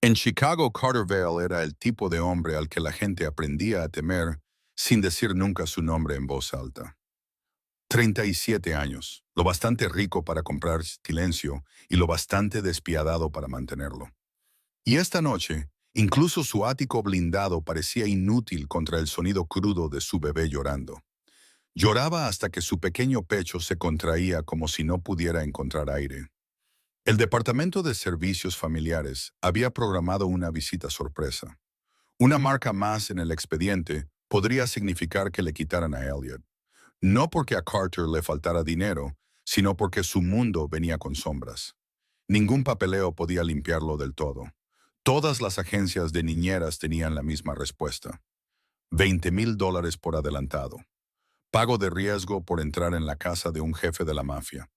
En Chicago, Carter Vale era el tipo de hombre al que la gente aprendía a temer sin decir nunca su nombre en voz alta. 37 años, lo bastante rico para comprar silencio y lo bastante despiadado para mantenerlo. Y esta noche, incluso su ático blindado parecía inútil contra el sonido crudo de su bebé llorando. Lloraba hasta que su pequeño pecho se contraía como si no pudiera encontrar aire. El Departamento de Servicios Familiares había programado una visita sorpresa. Una marca más en el expediente podría significar que le quitaran a Elliot. No porque a Carter le faltara dinero, sino porque su mundo venía con sombras. Ningún papeleo podía limpiarlo del todo. Todas las agencias de niñeras tenían la misma respuesta. $20,000 por adelantado. Pago de riesgo por entrar en la casa de un jefe de la mafia.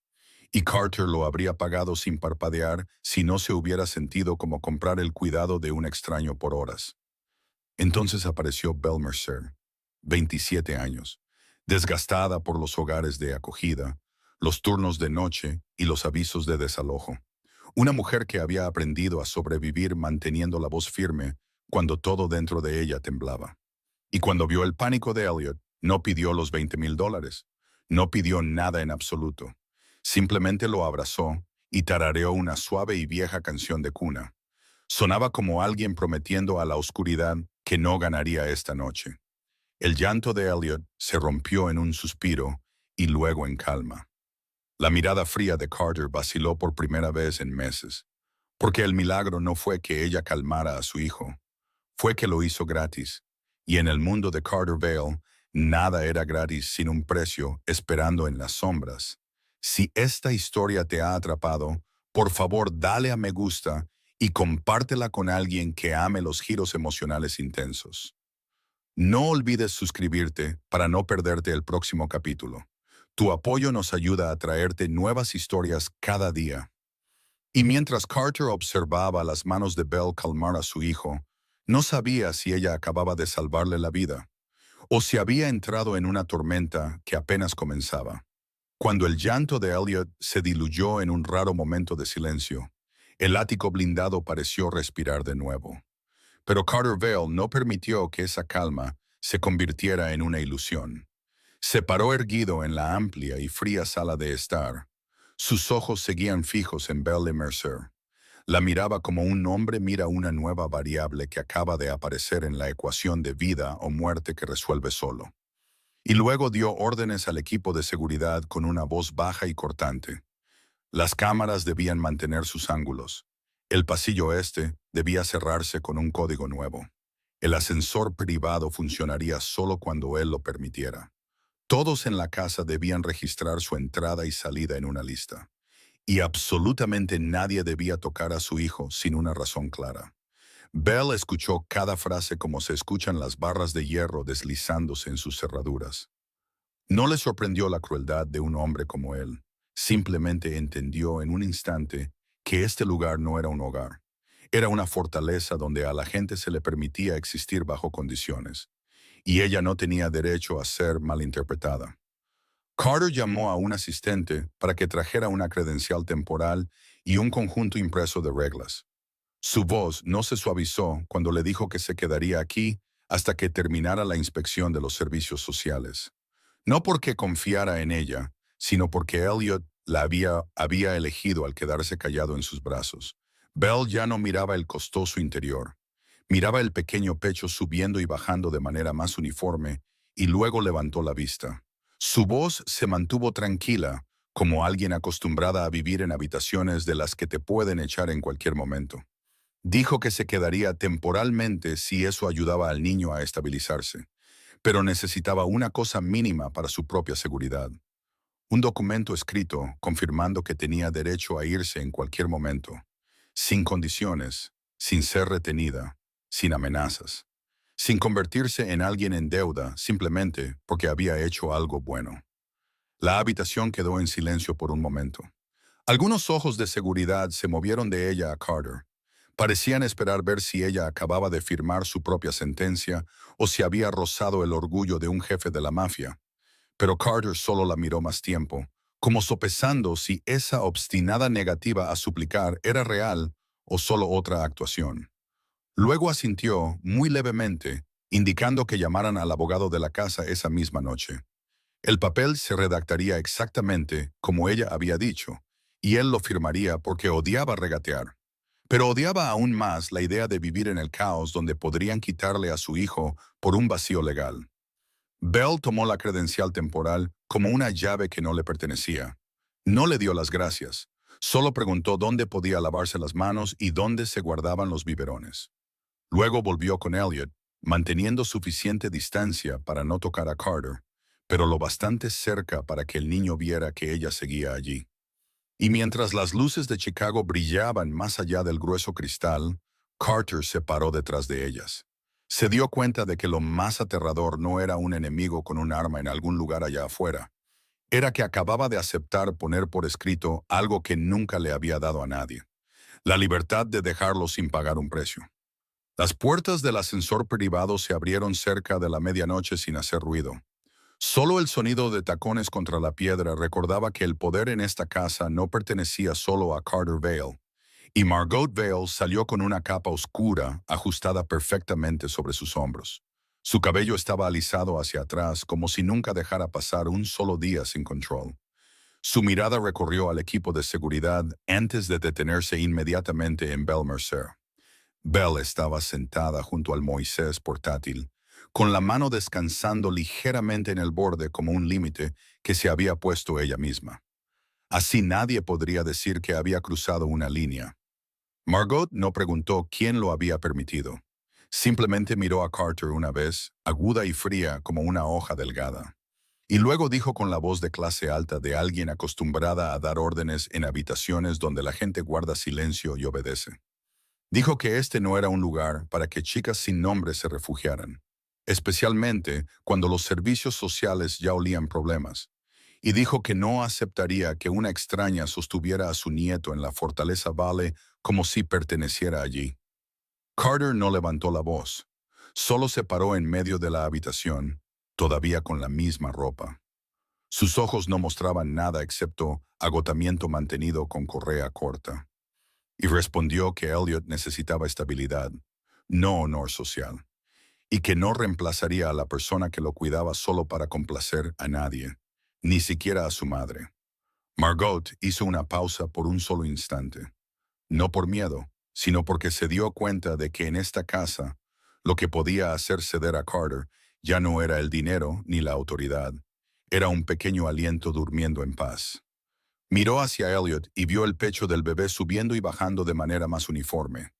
Y Carter lo habría pagado sin parpadear si no se hubiera sentido como comprar el cuidado de un extraño por horas. Entonces apareció Belle Mercer, 27 años, desgastada por los hogares de acogida, los turnos de noche y los avisos de desalojo. Una mujer que había aprendido a sobrevivir manteniendo la voz firme cuando todo dentro de ella temblaba. Y cuando vio el pánico de Elliot, no pidió los $20,000. No pidió nada en absoluto. Simplemente lo abrazó y tarareó una suave y vieja canción de cuna. Sonaba como alguien prometiendo a la oscuridad que no ganaría esta noche. El llanto de Elliot se rompió en un suspiro y luego en calma. La mirada fría de Carter vaciló por primera vez en meses, porque el milagro no fue que ella calmara a su hijo, fue que lo hizo gratis, y en el mundo de Carter Vale, nada era gratis sin un precio esperando en las sombras. Si esta historia te ha atrapado, por favor dale a me gusta y compártela con alguien que ame los giros emocionales intensos. No olvides suscribirte para no perderte el próximo capítulo. Tu apoyo nos ayuda a traerte nuevas historias cada día. Y mientras Carter observaba las manos de Belle calmar a su hijo, no sabía si ella acababa de salvarle la vida o si había entrado en una tormenta que apenas comenzaba. Cuando el llanto de Elliot se diluyó en un raro momento de silencio, el ático blindado pareció respirar de nuevo. Pero Carter Vale no permitió que esa calma se convirtiera en una ilusión. Se paró erguido en la amplia y fría sala de estar. Sus ojos seguían fijos en Belle Mercer. La miraba como un hombre mira una nueva variable que acaba de aparecer en la ecuación de vida o muerte que resuelve solo. Y luego dio órdenes al equipo de seguridad con una voz baja y cortante. Las cámaras debían mantener sus ángulos. El pasillo este debía cerrarse con un código nuevo. El ascensor privado funcionaría solo cuando él lo permitiera. Todos en la casa debían registrar su entrada y salida en una lista. Y absolutamente nadie debía tocar a su hijo sin una razón clara. Belle escuchó cada frase como se escuchan las barras de hierro deslizándose en sus cerraduras. No le sorprendió la crueldad de un hombre como él. Simplemente entendió en un instante que este lugar no era un hogar. Era una fortaleza donde a la gente se le permitía existir bajo condiciones, y ella no tenía derecho a ser malinterpretada. Carter llamó a un asistente para que trajera una credencial temporal y un conjunto impreso de reglas. Su voz no se suavizó cuando le dijo que se quedaría aquí hasta que terminara la inspección de los servicios sociales. No porque confiara en ella, sino porque Elliot la había elegido al quedarse callado en sus brazos. Belle ya no miraba el costoso interior. Miraba el pequeño pecho subiendo y bajando de manera más uniforme y luego levantó la vista. Su voz se mantuvo tranquila, como alguien acostumbrada a vivir en habitaciones de las que te pueden echar en cualquier momento. Dijo que se quedaría temporalmente si eso ayudaba al niño a estabilizarse, pero necesitaba una cosa mínima para su propia seguridad. Un documento escrito confirmando que tenía derecho a irse en cualquier momento, sin condiciones, sin ser retenida, sin amenazas, sin convertirse en alguien en deuda simplemente porque había hecho algo bueno. La habitación quedó en silencio por un momento. Algunos ojos de seguridad se movieron de ella a Carter. Parecían esperar ver si ella acababa de firmar su propia sentencia o si había rozado el orgullo de un jefe de la mafia. Pero Carter solo la miró más tiempo, como sopesando si esa obstinada negativa a suplicar era real o solo otra actuación. Luego asintió muy levemente, indicando que llamaran al abogado de la casa esa misma noche. El papel se redactaría exactamente como ella había dicho, y él lo firmaría porque odiaba regatear. Pero odiaba aún más la idea de vivir en el caos donde podrían quitarle a su hijo por un vacío legal. Bell tomó la credencial temporal como una llave que no le pertenecía. No le dio las gracias, solo preguntó dónde podía lavarse las manos y dónde se guardaban los biberones. Luego volvió con Elliot, manteniendo suficiente distancia para no tocar a Carter, pero lo bastante cerca para que el niño viera que ella seguía allí. Y mientras las luces de Chicago brillaban más allá del grueso cristal, Carter se paró detrás de ellas. Se dio cuenta de que lo más aterrador no era un enemigo con un arma en algún lugar allá afuera. Era que acababa de aceptar poner por escrito algo que nunca le había dado a nadie: la libertad de dejarlo sin pagar un precio. Las puertas del ascensor privado se abrieron cerca de la medianoche sin hacer ruido. Solo el sonido de tacones contra la piedra recordaba que el poder en esta casa no pertenecía solo a Carter Vale, y Margot Vale salió con una capa oscura ajustada perfectamente sobre sus hombros. Su cabello estaba alisado hacia atrás como si nunca dejara pasar un solo día sin control. Su mirada recorrió al equipo de seguridad antes de detenerse inmediatamente en Belle Mercer. Belle estaba sentada junto al Moisés portátil, con la mano descansando ligeramente en el borde como un límite que se había puesto ella misma. Así nadie podría decir que había cruzado una línea. Margot no preguntó quién lo había permitido. Simplemente miró a Carter una vez, aguda y fría como una hoja delgada. Y luego dijo con la voz de clase alta de alguien acostumbrada a dar órdenes en habitaciones donde la gente guarda silencio y obedece. Dijo que este no era un lugar para que chicas sin nombre se refugiaran, especialmente cuando los servicios sociales ya olían problemas, y dijo que no aceptaría que una extraña sostuviera a su nieto en la Fortaleza Vale como si perteneciera allí. Carter no levantó la voz, solo se paró en medio de la habitación, todavía con la misma ropa. Sus ojos no mostraban nada excepto agotamiento mantenido con correa corta. Y respondió que Elliot necesitaba estabilidad, no honor social, y que no reemplazaría a la persona que lo cuidaba solo para complacer a nadie, ni siquiera a su madre. Margot hizo una pausa por un solo instante, no por miedo, sino porque se dio cuenta de que en esta casa lo que podía hacer ceder a Carter ya no era el dinero ni la autoridad, era un pequeño aliento durmiendo en paz. Miró hacia Elliot y vio el pecho del bebé subiendo y bajando de manera más uniforme.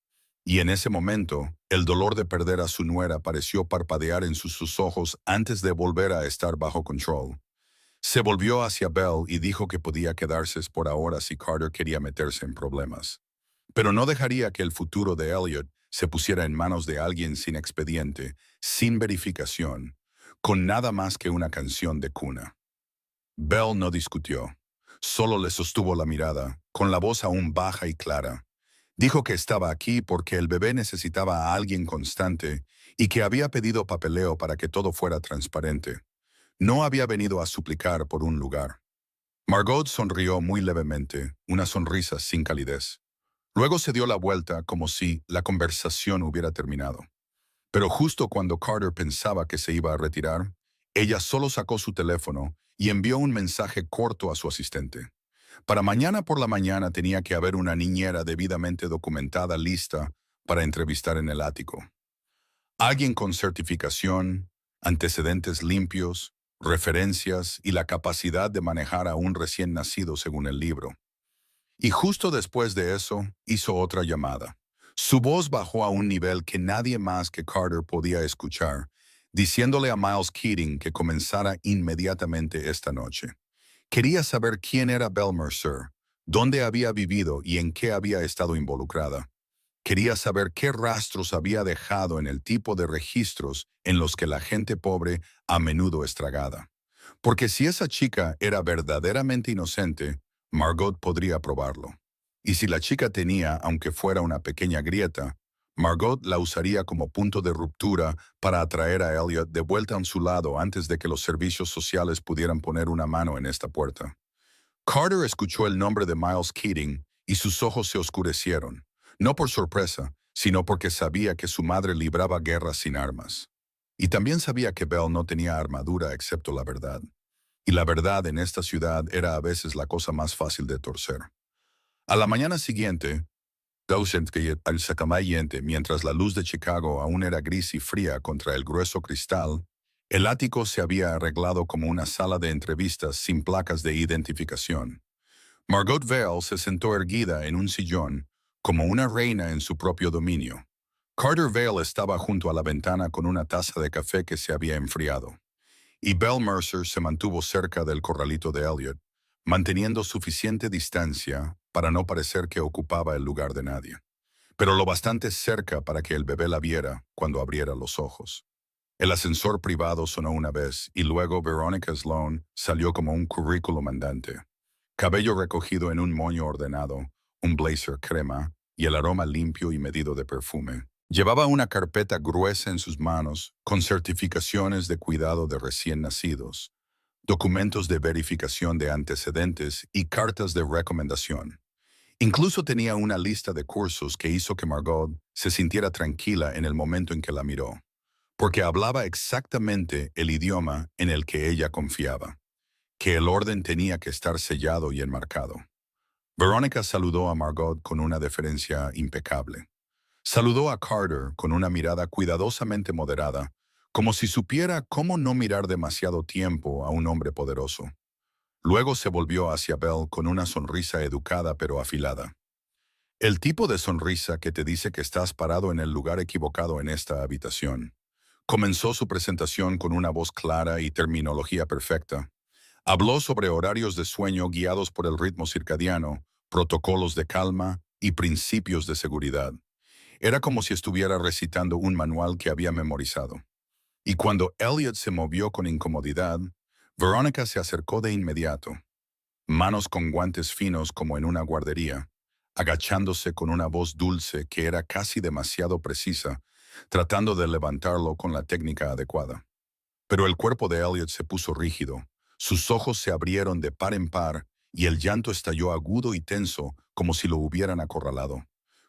Y en ese momento, el dolor de perder a su nuera pareció parpadear en sus ojos antes de volver a estar bajo control. Se volvió hacia Belle y dijo que podía quedarse por ahora si Carter quería meterse en problemas. Pero no dejaría que el futuro de Elliot se pusiera en manos de alguien sin expediente, sin verificación, con nada más que una canción de cuna. Belle no discutió. Solo le sostuvo la mirada, con la voz aún baja y clara. Dijo que estaba aquí porque el bebé necesitaba a alguien constante y que había pedido papeleo para que todo fuera transparente. No había venido a suplicar por un lugar. Margot sonrió muy levemente, una sonrisa sin calidez. Luego se dio la vuelta como si la conversación hubiera terminado. Pero justo cuando Carter pensaba que se iba a retirar, ella solo sacó su teléfono y envió un mensaje corto a su asistente. Para mañana por la mañana tenía que haber una niñera debidamente documentada lista para entrevistar en el ático. Alguien con certificación, antecedentes limpios, referencias y la capacidad de manejar a un recién nacido según el libro. Y justo después de eso, hizo otra llamada. Su voz bajó a un nivel que nadie más que Carter podía escuchar, diciéndole a Miles Keating que comenzara inmediatamente esta noche. Quería saber quién era Belle Mercer, dónde había vivido y en qué había estado involucrada. Quería saber qué rastros había dejado en el tipo de registros en los que la gente pobre a menudo es tragada. Porque si esa chica era verdaderamente inocente, Margot podría probarlo. Y si la chica tenía, aunque fuera una pequeña grieta, Margot la usaría como punto de ruptura para atraer a Elliot de vuelta a su lado antes de que los servicios sociales pudieran poner una mano en esta puerta. Carter escuchó el nombre de Miles Keating y sus ojos se oscurecieron, no por sorpresa, sino porque sabía que su madre libraba guerras sin armas. Y también sabía que Belle no tenía armadura excepto la verdad. Y la verdad en esta ciudad era a veces la cosa más fácil de torcer. A la mañana siguiente, al sacamallente, mientras la luz de Chicago aún era gris y fría contra el grueso cristal, el ático se había arreglado como una sala de entrevistas sin placas de identificación. Margot Vale se sentó erguida en un sillón, como una reina en su propio dominio. Carter Vale estaba junto a la ventana con una taza de café que se había enfriado, y Belle Mercer se mantuvo cerca del corralito de Elliot, manteniendo suficiente distancia para no parecer que ocupaba el lugar de nadie, pero lo bastante cerca para que el bebé la viera cuando abriera los ojos. El ascensor privado sonó una vez y luego Veronica Sloan salió como un currículum andante. Cabello recogido en un moño ordenado, un blazer crema y el aroma limpio y medido de perfume. Llevaba una carpeta gruesa en sus manos con certificaciones de cuidado de recién nacidos, documentos de verificación de antecedentes y cartas de recomendación. Incluso tenía una lista de cursos que hizo que Margot se sintiera tranquila en el momento en que la miró, porque hablaba exactamente el idioma en el que ella confiaba, que el orden tenía que estar sellado y enmarcado. Veronica saludó a Margot con una deferencia impecable. Saludó a Carter con una mirada cuidadosamente moderada, como si supiera cómo no mirar demasiado tiempo a un hombre poderoso. Luego se volvió hacia Belle con una sonrisa educada pero afilada. El tipo de sonrisa que te dice que estás parado en el lugar equivocado en esta habitación. Comenzó su presentación con una voz clara y terminología perfecta. Habló sobre horarios de sueño guiados por el ritmo circadiano, protocolos de calma y principios de seguridad. Era como si estuviera recitando un manual que había memorizado. Y cuando Elliot se movió con incomodidad, Veronica se acercó de inmediato, manos con guantes finos como en una guardería, agachándose con una voz dulce que era casi demasiado precisa, tratando de levantarlo con la técnica adecuada. Pero el cuerpo de Elliot se puso rígido, sus ojos se abrieron de par en par y el llanto estalló agudo y tenso como si lo hubieran acorralado.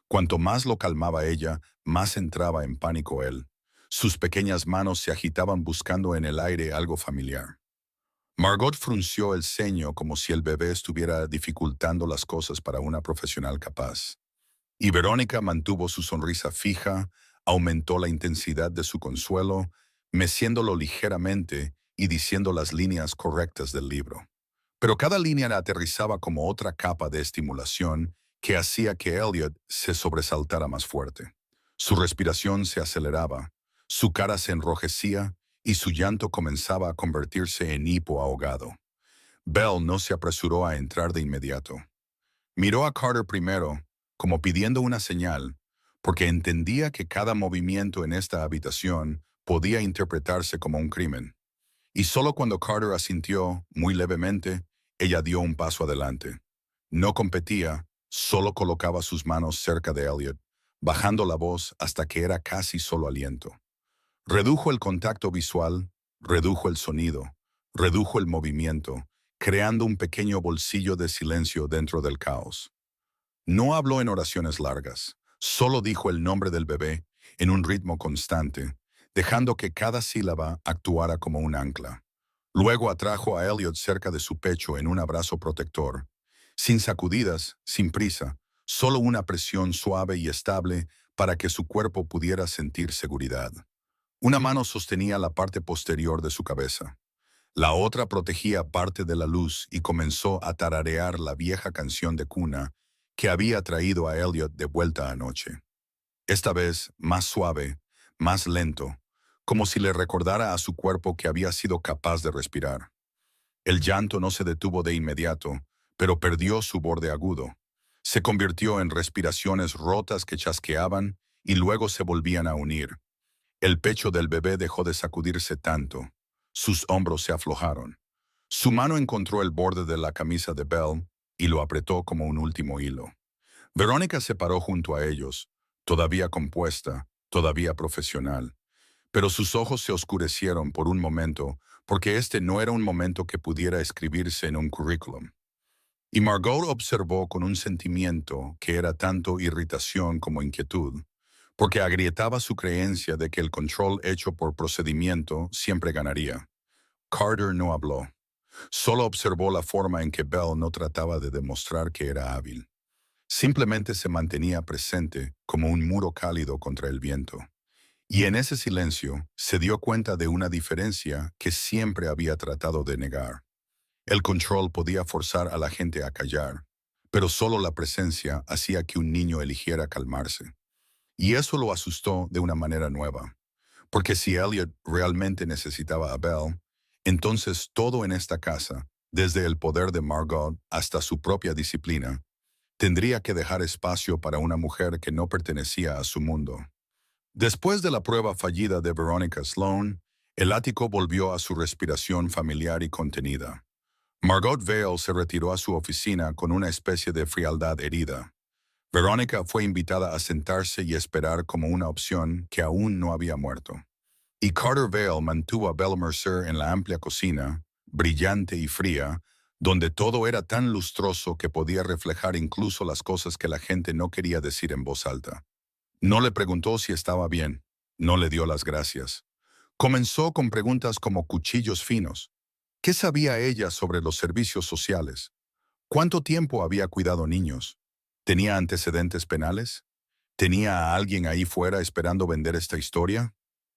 Cuanto más lo calmaba ella, más entraba en pánico él. Sus pequeñas manos se agitaban buscando en el aire algo familiar. Margot frunció el ceño como si el bebé estuviera dificultando las cosas para una profesional capaz. Y Verónica mantuvo su sonrisa fija, aumentó la intensidad de su consuelo, meciéndolo ligeramente y diciendo las líneas correctas del libro. Pero cada línea la aterrizaba como otra capa de estimulación que hacía que Elliot se sobresaltara más fuerte. Su respiración se aceleraba, su cara se enrojecía y su llanto comenzaba a convertirse en hipo ahogado. Belle no se apresuró a entrar de inmediato. Miró a Carter primero, como pidiendo una señal, porque entendía que cada movimiento en esta habitación podía interpretarse como un crimen. Y solo cuando Carter asintió, muy levemente, ella dio un paso adelante. No competía, solo colocaba sus manos cerca de Elliot, bajando la voz hasta que era casi solo aliento. Redujo el contacto visual, redujo el sonido, redujo el movimiento, creando un pequeño bolsillo de silencio dentro del caos. No habló en oraciones largas, solo dijo el nombre del bebé en un ritmo constante, dejando que cada sílaba actuara como un ancla. Luego atrajo a Elliot cerca de su pecho en un abrazo protector, sin sacudidas, sin prisa, solo una presión suave y estable para que su cuerpo pudiera sentir seguridad. Una mano sostenía la parte posterior de su cabeza. La otra protegía parte de la luz y comenzó a tararear la vieja canción de cuna que había traído a Elliot de vuelta anoche. Esta vez más suave, más lento, como si le recordara a su cuerpo que había sido capaz de respirar. El llanto no se detuvo de inmediato, pero perdió su borde agudo. Se convirtió en respiraciones rotas que chasqueaban y luego se volvían a unir. El pecho del bebé dejó de sacudirse tanto. Sus hombros se aflojaron. Su mano encontró el borde de la camisa de Belle y lo apretó como un último hilo. Verónica se paró junto a ellos, todavía compuesta, todavía profesional. Pero sus ojos se oscurecieron por un momento, porque este no era un momento que pudiera escribirse en un currículum. Y Margot observó con un sentimiento que era tanto irritación como inquietud, porque agrietaba su creencia de que el control hecho por procedimiento siempre ganaría. Carter no habló. Solo observó la forma en que Bell no trataba de demostrar que era hábil. Simplemente se mantenía presente como un muro cálido contra el viento. Y en ese silencio se dio cuenta de una diferencia que siempre había tratado de negar. El control podía forzar a la gente a callar, pero solo la presencia hacía que un niño eligiera calmarse. Y eso lo asustó de una manera nueva, porque si Elliot realmente necesitaba a Belle, entonces todo en esta casa, desde el poder de Margot hasta su propia disciplina, tendría que dejar espacio para una mujer que no pertenecía a su mundo. Después de la prueba fallida de Veronica Sloan, el ático volvió a su respiración familiar y contenida. Margot Vale se retiró a su oficina con una especie de frialdad herida. Veronica fue invitada a sentarse y esperar como una opción que aún no había muerto. Y Carter Vale mantuvo a Belle Mercer en la amplia cocina, brillante y fría, donde todo era tan lustroso que podía reflejar incluso las cosas que la gente no quería decir en voz alta. No le preguntó si estaba bien, no le dio las gracias. Comenzó con preguntas como cuchillos finos. ¿Qué sabía ella sobre los servicios sociales? ¿Cuánto tiempo había cuidado niños? ¿Tenía antecedentes penales? ¿Tenía a alguien ahí fuera esperando vender esta historia?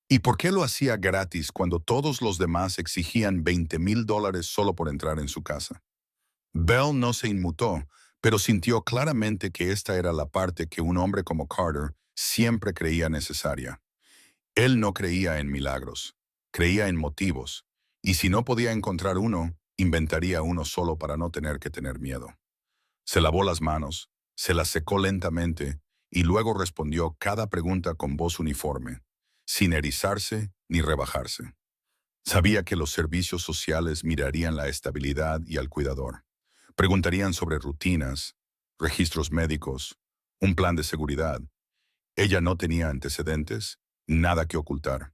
¿Y por qué lo hacía gratis cuando todos los demás exigían $20,000 solo por entrar en su casa? Bell no se inmutó, pero sintió claramente que esta era la parte que un hombre como Carter siempre creía necesaria. Él no creía en milagros, creía en motivos, y si no podía encontrar uno, inventaría uno solo para no tener que tener miedo. Se lavó las manos, se las secó lentamente y luego respondió cada pregunta con voz uniforme, sin erizarse ni rebajarse. Sabía que los servicios sociales mirarían la estabilidad y al cuidador. Preguntarían sobre rutinas, registros médicos, un plan de seguridad. Ella no tenía antecedentes, nada que ocultar.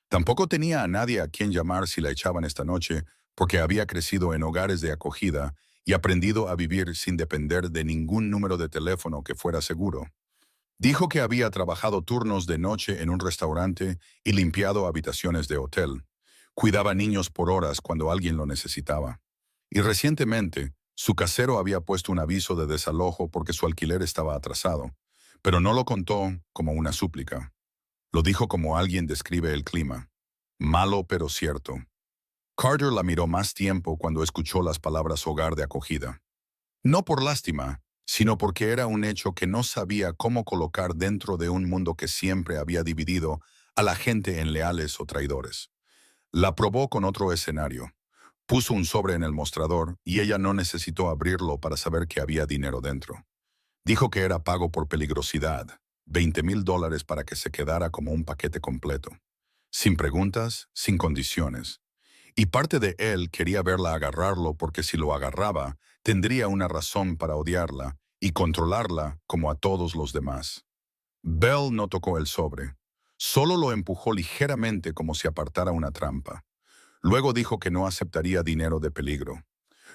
Tampoco tenía a nadie a quien llamar si la echaban esta noche, porque había crecido en hogares de acogida y aprendido a vivir sin depender de ningún número de teléfono que fuera seguro. Dijo que había trabajado turnos de noche en un restaurante y limpiado habitaciones de hotel. Cuidaba niños por horas cuando alguien lo necesitaba. Y recientemente, su casero había puesto un aviso de desalojo porque su alquiler estaba atrasado, pero no lo contó como una súplica. Lo dijo como alguien describe el clima. Malo pero cierto. Carter la miró más tiempo cuando escuchó las palabras hogar de acogida. No por lástima, sino porque era un hecho que no sabía cómo colocar dentro de un mundo que siempre había dividido a la gente en leales o traidores. La probó con otro escenario. Puso un sobre en el mostrador y ella no necesitó abrirlo para saber que había dinero dentro. Dijo que era pago por peligrosidad, $20,000 para que se quedara como un paquete completo. Sin preguntas, sin condiciones. Y parte de él quería verla agarrarlo porque si lo agarraba, tendría una razón para odiarla y controlarla como a todos los demás. Bell no tocó el sobre. Solo lo empujó ligeramente como si apartara una trampa. Luego dijo que no aceptaría dinero de peligro.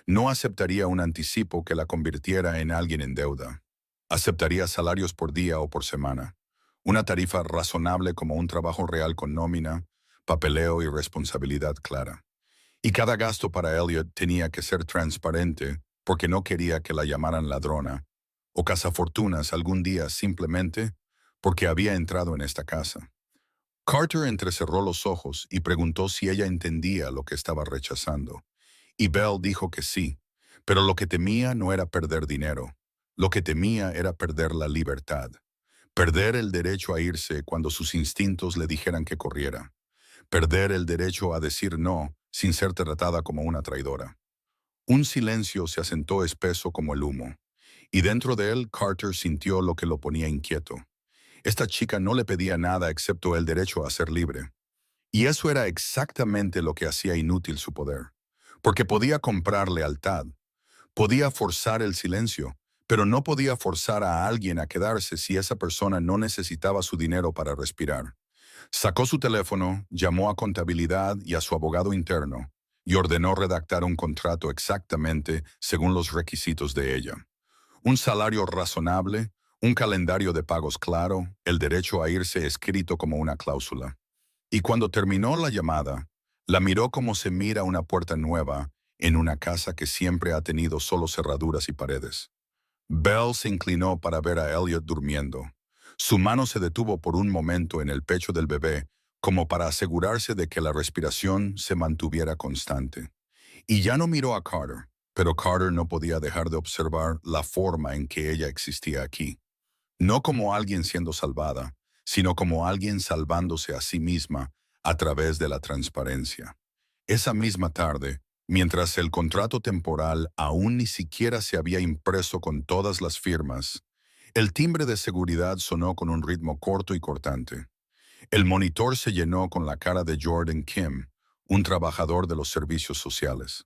No aceptaría un anticipo que la convirtiera en alguien en deuda. Aceptaría salarios por día o por semana. Una tarifa razonable como un trabajo real con nómina, papeleo y responsabilidad clara. Y cada gasto para Elliot tenía que ser transparente porque no quería que la llamaran ladrona o cazafortunas algún día simplemente porque había entrado en esta casa. Carter entrecerró los ojos y preguntó si ella entendía lo que estaba rechazando. Y Bell dijo que sí, pero lo que temía no era perder dinero. Lo que temía era perder la libertad. Perder el derecho a irse cuando sus instintos le dijeran que corriera. Perder el derecho a decir no sin ser tratada como una traidora. Un silencio se asentó espeso como el humo, y dentro de él Carter sintió lo que lo ponía inquieto. Esta chica no le pedía nada excepto el derecho a ser libre. Y eso era exactamente lo que hacía inútil su poder. Porque podía comprar lealtad, podía forzar el silencio, pero no podía forzar a alguien a quedarse si esa persona no necesitaba su dinero para respirar. Sacó su teléfono, llamó a contabilidad y a su abogado interno, y ordenó redactar un contrato exactamente según los requisitos de ella. Un salario razonable, Un calendario de pagos claro, el derecho a irse escrito como una cláusula. Y cuando terminó la llamada, la miró como se mira una puerta nueva en una casa que siempre ha tenido solo cerraduras y paredes. Belle se inclinó para ver a Elliot durmiendo. Su mano se detuvo por un momento en el pecho del bebé, como para asegurarse de que la respiración se mantuviera constante. Y ya no miró a Carter, pero Carter no podía dejar de observar la forma en que ella existía aquí. No como alguien siendo salvada, sino como alguien salvándose a sí misma a través de la transparencia. Esa misma tarde, mientras el contrato temporal aún ni siquiera se había impreso con todas las firmas, el timbre de seguridad sonó con un ritmo corto y cortante. El monitor se llenó con la cara de Jordan Kim, un trabajador de los servicios sociales.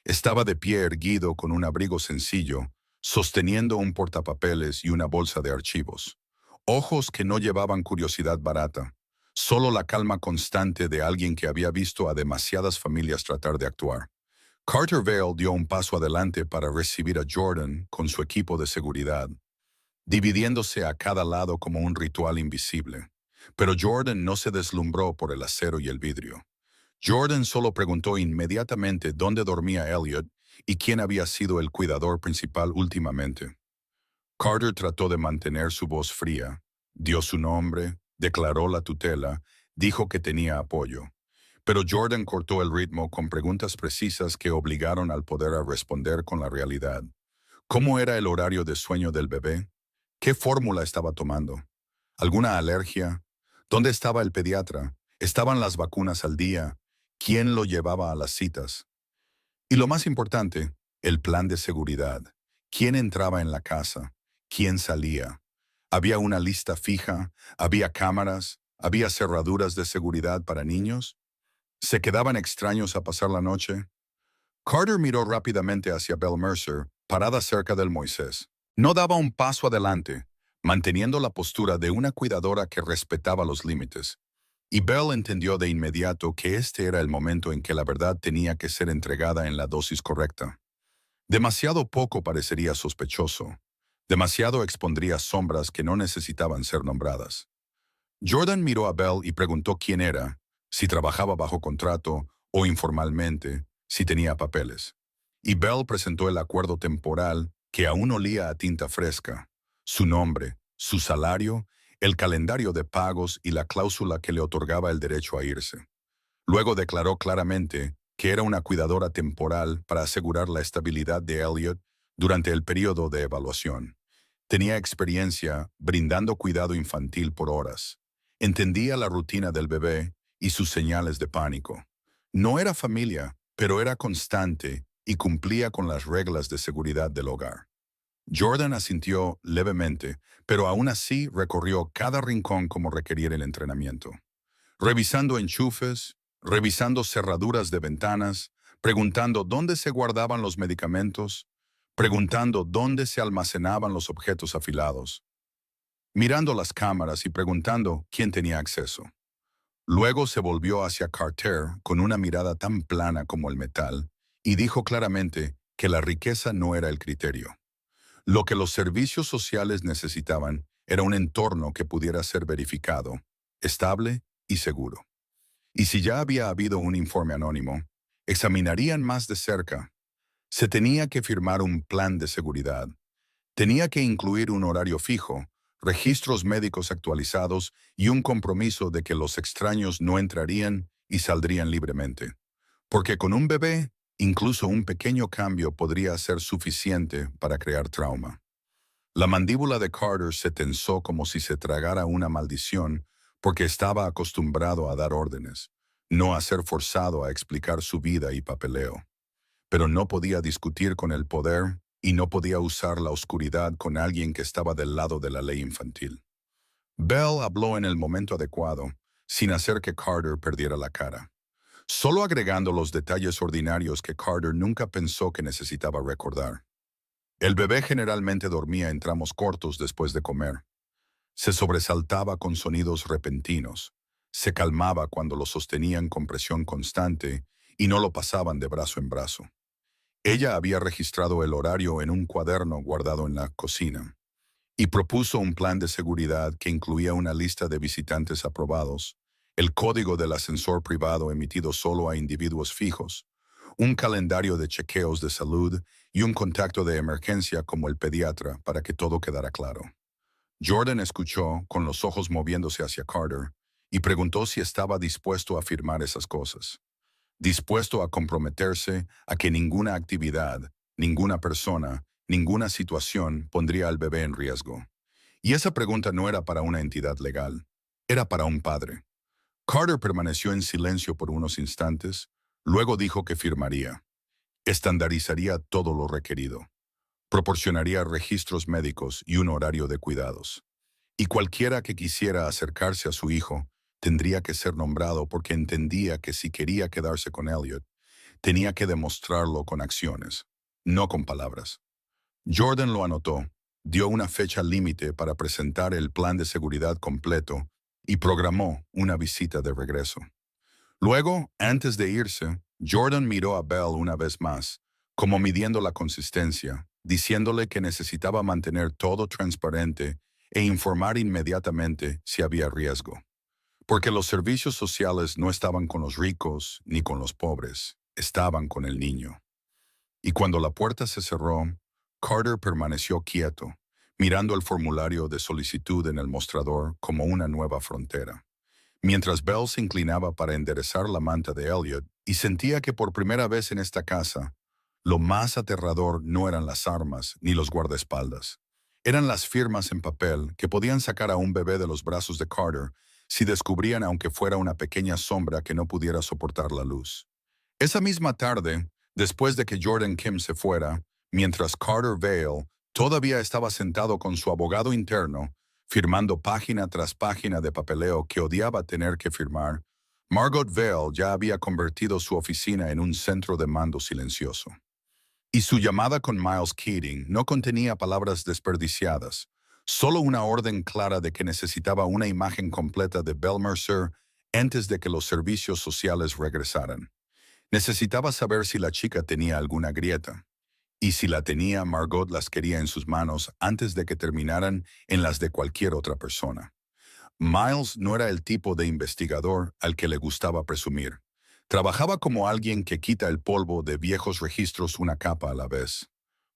Estaba de pie erguido con un abrigo sencillo, sosteniendo un portapapeles y una bolsa de archivos. Ojos que no llevaban curiosidad barata, solo la calma constante de alguien que había visto a demasiadas familias tratar de actuar. Carter Vale dio un paso adelante para recibir a Jordan con su equipo de seguridad, dividiéndose a cada lado como un ritual invisible. Pero Jordan no se deslumbró por el acero y el vidrio. Jordan solo preguntó inmediatamente dónde dormía Elliot y quién había sido el cuidador principal últimamente. Carter trató de mantener su voz fría, dio su nombre, declaró la tutela, dijo que tenía apoyo. Pero Jordan cortó el ritmo con preguntas precisas que obligaron al poder a responder con la realidad. ¿Cómo era el horario de sueño del bebé? ¿Qué fórmula estaba tomando? ¿Alguna alergia? ¿Dónde estaba el pediatra? ¿Estaban las vacunas al día? ¿Quién lo llevaba a las citas? Y lo más importante, el plan de seguridad. ¿Quién entraba en la casa? ¿Quién salía? ¿Había una lista fija? ¿Había cámaras? ¿Había cerraduras de seguridad para niños? ¿Se quedaban extraños a pasar la noche? Carter miró rápidamente hacia Belle Mercer, parada cerca del Moisés. No daba un paso adelante, manteniendo la postura de una cuidadora que respetaba los límites. Y Belle entendió de inmediato que este era el momento en que la verdad tenía que ser entregada en la dosis correcta. Demasiado poco parecería sospechoso. Demasiado expondría sombras que no necesitaban ser nombradas. Jordan miró a Belle y preguntó quién era, si trabajaba bajo contrato o informalmente, si tenía papeles. Y Belle presentó el acuerdo temporal que aún olía a tinta fresca, su nombre, su salario, el calendario de pagos y la cláusula que le otorgaba el derecho a irse. Luego declaró claramente que era una cuidadora temporal para asegurar la estabilidad de Elliot durante el periodo de evaluación. Tenía experiencia brindando cuidado infantil por horas. Entendía la rutina del bebé y sus señales de pánico. No era familia, pero era constante y cumplía con las reglas de seguridad del hogar. Jordan asintió levemente, pero aún así recorrió cada rincón como requería el entrenamiento. Revisando enchufes, revisando cerraduras de ventanas, preguntando dónde se guardaban los medicamentos, preguntando dónde se almacenaban los objetos afilados, mirando las cámaras y preguntando quién tenía acceso. Luego se volvió hacia Carter con una mirada tan plana como el metal y dijo claramente que la riqueza no era el criterio. Lo que los servicios sociales necesitaban era un entorno que pudiera ser verificado, estable y seguro. Y si ya había habido un informe anónimo, examinarían más de cerca. Se tenía que firmar un plan de seguridad. Tenía que incluir un horario fijo, registros médicos actualizados y un compromiso de que los extraños no entrarían y saldrían libremente. Porque con un bebé, incluso un pequeño cambio podría ser suficiente para crear trauma. La mandíbula de Carter se tensó como si se tragara una maldición porque estaba acostumbrado a dar órdenes, no a ser forzado a explicar su vida y papeleo. Pero no podía discutir con el poder y no podía usar la oscuridad con alguien que estaba del lado de la ley infantil. Bell habló en el momento adecuado, sin hacer que Carter perdiera la cara, solo agregando los detalles ordinarios que Carter nunca pensó que necesitaba recordar. El bebé generalmente dormía en tramos cortos después de comer. Se sobresaltaba con sonidos repentinos. Se calmaba cuando lo sostenían con presión constante y no lo pasaban de brazo en brazo. Ella había registrado el horario en un cuaderno guardado en la cocina. y propuso un plan de seguridad que incluía una lista de visitantes aprobados, el código del ascensor privado emitido solo a individuos fijos, un calendario de chequeos de salud y un contacto de emergencia como el pediatra para que todo quedara claro. Jordan escuchó, con los ojos moviéndose hacia Carter, y preguntó si estaba dispuesto a firmar esas cosas, dispuesto a comprometerse a que ninguna actividad, ninguna persona, ninguna situación pondría al bebé en riesgo. Y esa pregunta no era para una entidad legal, era para un padre. Carter permaneció en silencio por unos instantes, luego dijo que firmaría. Estandarizaría todo lo requerido. Proporcionaría registros médicos y un horario de cuidados. Y cualquiera que quisiera acercarse a su hijo tendría que ser nombrado porque entendía que si quería quedarse con Elliot, tenía que demostrarlo con acciones, no con palabras. Jordan lo anotó, dio una fecha límite para presentar el plan de seguridad completo y programó una visita de regreso. Luego, antes de irse, Jordan miró a Bell una vez más, como midiendo la consistencia, diciéndole que necesitaba mantener todo transparente e informar inmediatamente si había riesgo. Porque los servicios sociales no estaban con los ricos ni con los pobres, estaban con el niño. Y cuando la puerta se cerró, Carter permaneció quieto, mirando el formulario de solicitud en el mostrador como una nueva frontera. Mientras Bell se inclinaba para enderezar la manta de Elliot y sentía que por primera vez en esta casa, lo más aterrador no eran las armas ni los guardaespaldas. Eran las firmas en papel que podían sacar a un bebé de los brazos de Carter si descubrían aunque fuera una pequeña sombra que no pudiera soportar la luz. Esa misma tarde, después de que Jordan Kim se fuera, mientras Carter Vale todavía estaba sentado con su abogado interno, firmando página tras página de papeleo que odiaba tener que firmar, Margot Vale ya había convertido su oficina en un centro de mando silencioso. Y su llamada con Miles Keating no contenía palabras desperdiciadas, solo una orden clara de que necesitaba una imagen completa de Belle Mercer antes de que los servicios sociales regresaran. Necesitaba saber si la chica tenía alguna grieta. Y si la tenía, Margot las quería en sus manos antes de que terminaran en las de cualquier otra persona. Miles no era el tipo de investigador al que le gustaba presumir. Trabajaba como alguien que quita el polvo de viejos registros una capa a la vez.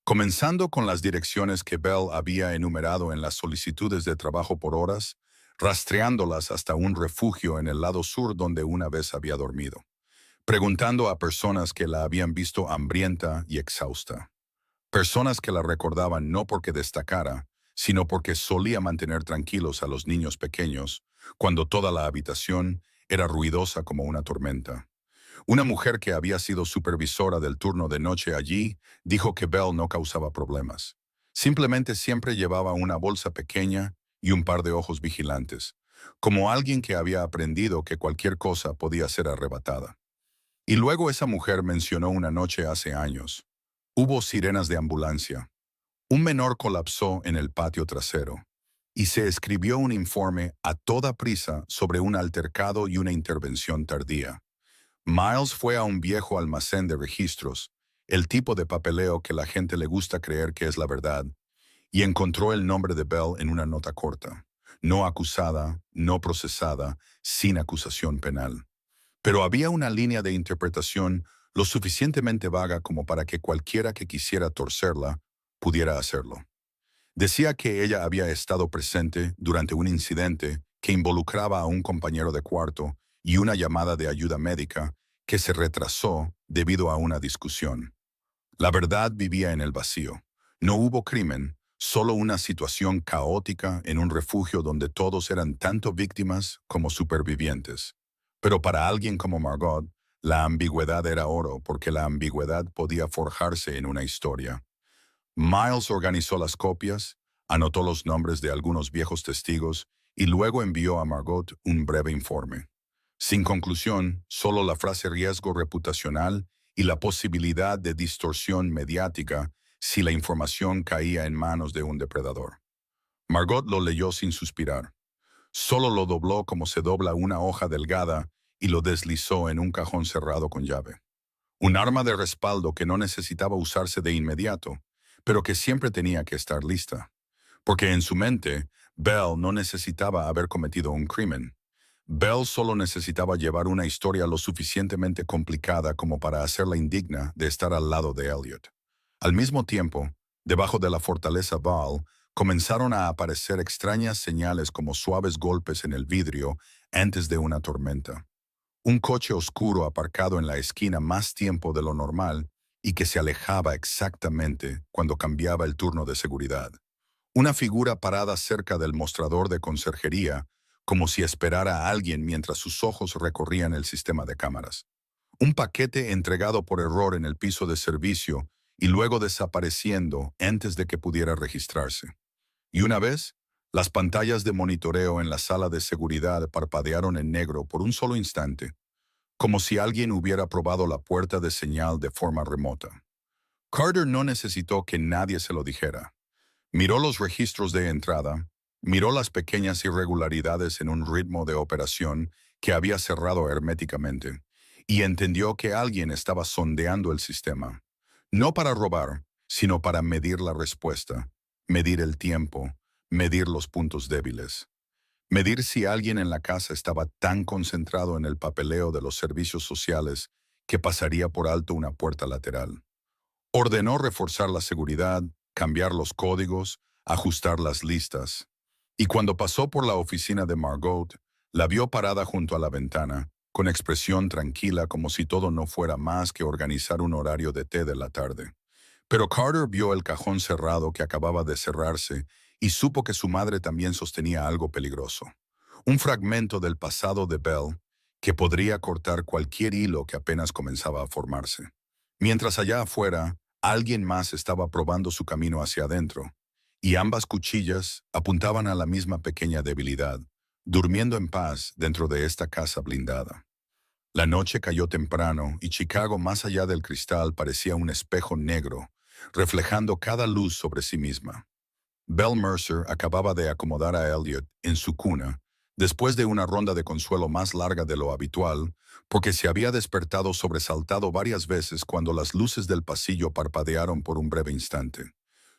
Comenzando con las direcciones que Bell había enumerado en las solicitudes de trabajo por horas, rastreándolas hasta un refugio en el lado sur donde una vez había dormido, preguntando a personas que la habían visto hambrienta y exhausta. Personas que la recordaban no porque destacara, sino porque solía mantener tranquilos a los niños pequeños, cuando toda la habitación era ruidosa como una tormenta. Una mujer que había sido supervisora del turno de noche allí dijo que Bell no causaba problemas. Simplemente siempre llevaba una bolsa pequeña y un par de ojos vigilantes, como alguien que había aprendido que cualquier cosa podía ser arrebatada. Y luego esa mujer mencionó una noche hace años. Hubo sirenas de ambulancia. Un menor colapsó en el patio trasero y se escribió un informe a toda prisa sobre un altercado y una intervención tardía. Miles fue a un viejo almacén de registros, el tipo de papeleo que la gente le gusta creer que es la verdad, y encontró el nombre de Bell en una nota corta. No acusada, no procesada, sin acusación penal. Pero había una línea de interpretación lo suficientemente vaga como para que cualquiera que quisiera torcerla pudiera hacerlo. Decía que ella había estado presente durante un incidente que involucraba a un compañero de cuarto y una llamada de ayuda médica que se retrasó debido a una discusión. La verdad vivía en el vacío. No hubo crimen, solo una situación caótica en un refugio donde todos eran tanto víctimas como supervivientes. Pero para alguien como Margot, la ambigüedad era oro porque la ambigüedad podía forjarse en una historia. Miles organizó las copias, anotó los nombres de algunos viejos testigos y luego envió a Margot un breve informe. Sin conclusión, solo la frase riesgo reputacional y la posibilidad de distorsión mediática si la información caía en manos de un depredador. Margot lo leyó sin suspirar. Solo lo dobló como se dobla una hoja delgada y lo deslizó en un cajón cerrado con llave. Un arma de respaldo que no necesitaba usarse de inmediato, pero que siempre tenía que estar lista. porque en su mente, Bell no necesitaba haber cometido un crimen. Bell solo necesitaba llevar una historia lo suficientemente complicada como para hacerla indigna de estar al lado de Elliot. Al mismo tiempo, debajo de la fortaleza Val, comenzaron a aparecer extrañas señales como suaves golpes en el vidrio antes de una tormenta. Un coche oscuro aparcado en la esquina más tiempo de lo normal y que se alejaba exactamente cuando cambiaba el turno de seguridad. Una figura parada cerca del mostrador de conserjería, como si esperara a alguien mientras sus ojos recorrían el sistema de cámaras. Un paquete entregado por error en el piso de servicio y luego desapareciendo antes de que pudiera registrarse. Y una vez, las pantallas de monitoreo en la sala de seguridad parpadearon en negro por un solo instante, como si alguien hubiera probado la puerta de señal de forma remota. Carter no necesitó que nadie se lo dijera. Miró los registros de entrada, miró las pequeñas irregularidades en un ritmo de operación que había cerrado herméticamente, y entendió que alguien estaba sondeando el sistema, no para robar, sino para medir la respuesta, medir el tiempo, medir los puntos débiles, medir si alguien en la casa estaba tan concentrado en el papeleo de los servicios sociales que pasaría por alto una puerta lateral. Ordenó reforzar la seguridad, cambiar los códigos, ajustar las listas. Y cuando pasó por la oficina de Margot, la vio parada junto a la ventana, con expresión tranquila como si todo no fuera más que organizar un horario de té de la tarde. Pero Carter vio el cajón cerrado que acababa de cerrarse y supo que su madre también sostenía algo peligroso. Un fragmento del pasado de Bell que podría cortar cualquier hilo que apenas comenzaba a formarse. Mientras allá afuera, alguien más estaba probando su camino hacia adentro, y ambas cuchillas apuntaban a la misma pequeña debilidad, durmiendo en paz dentro de esta casa blindada. La noche cayó temprano y Chicago más allá del cristal parecía un espejo negro, reflejando cada luz sobre sí misma. Belle Mercer acababa de acomodar a Elliot en su cuna, después de una ronda de consuelo más larga de lo habitual, porque se había despertado sobresaltado varias veces cuando las luces del pasillo parpadearon por un breve instante.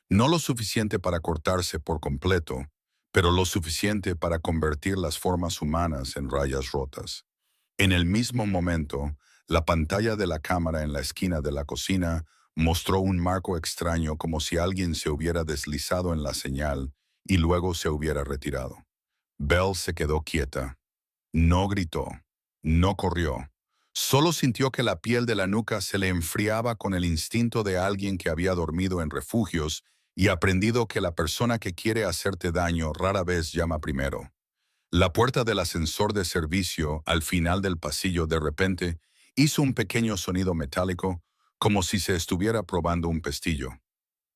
No lo suficiente para cortarse por completo, pero lo suficiente para convertir las formas humanas en rayas rotas. En el mismo momento, la pantalla de la cámara en la esquina de la cocina mostró un marco extraño como si alguien se hubiera deslizado en la señal y luego se hubiera retirado. Bell se quedó quieta. No gritó, no corrió. Solo sintió que la piel de la nuca se le enfriaba con el instinto de alguien que había dormido en refugios y aprendido que la persona que quiere hacerte daño rara vez llama primero. La puerta del ascensor de servicio al final del pasillo de repente hizo un pequeño sonido metálico como si se estuviera probando un pestillo.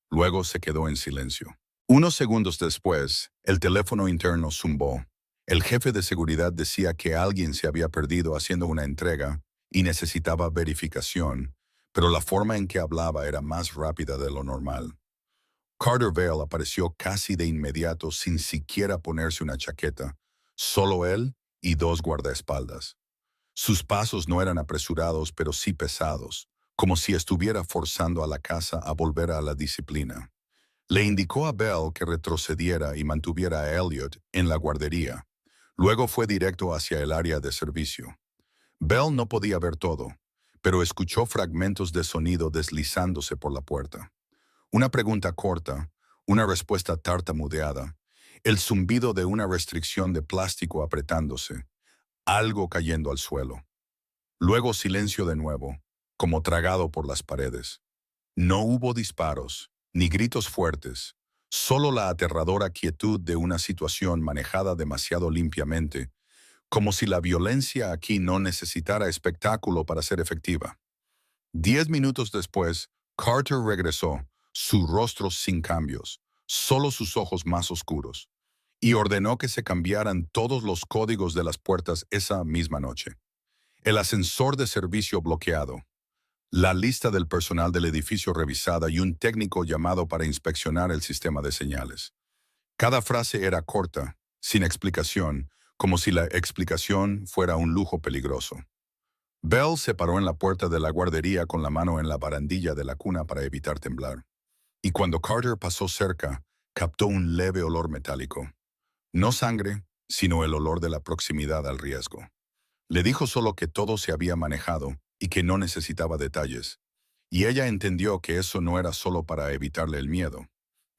Luego se quedó en silencio. Unos segundos después, el teléfono interno zumbó. El jefe de seguridad decía que alguien se había perdido haciendo una entrega y necesitaba verificación, pero la forma en que hablaba era más rápida de lo normal. Carter Vale apareció casi de inmediato sin siquiera ponerse una chaqueta, solo él y dos guardaespaldas. Sus pasos no eran apresurados, pero sí pesados, como si estuviera forzando a la casa a volver a la disciplina. Le indicó a Bell que retrocediera y mantuviera a Elliot en la guardería. Luego fue directo hacia el área de servicio. Bell no podía ver todo, pero escuchó fragmentos de sonido deslizándose por la puerta. Una pregunta corta, una respuesta tartamudeada, el zumbido de una restricción de plástico apretándose, algo cayendo al suelo. Luego silencio de nuevo, como tragado por las paredes. No hubo disparos, ni gritos fuertes, solo la aterradora quietud de una situación manejada demasiado limpiamente, como si la violencia aquí no necesitara espectáculo para ser efectiva. 10 minutos después, Carter regresó, su rostro sin cambios, solo sus ojos más oscuros, y ordenó que se cambiaran todos los códigos de las puertas esa misma noche. El ascensor de servicio bloqueado, la lista del personal del edificio revisada y un técnico llamado para inspeccionar el sistema de señales. Cada frase era corta, sin explicación, como si la explicación fuera un lujo peligroso. Bell se paró en la puerta de la guardería con la mano en la barandilla de la cuna para evitar temblar. Y cuando Carter pasó cerca, captó un leve olor metálico. No sangre, sino el olor de la proximidad al riesgo. Le dijo solo que todo se había manejado y que no necesitaba detalles. Y ella entendió que eso no era solo para evitarle el miedo.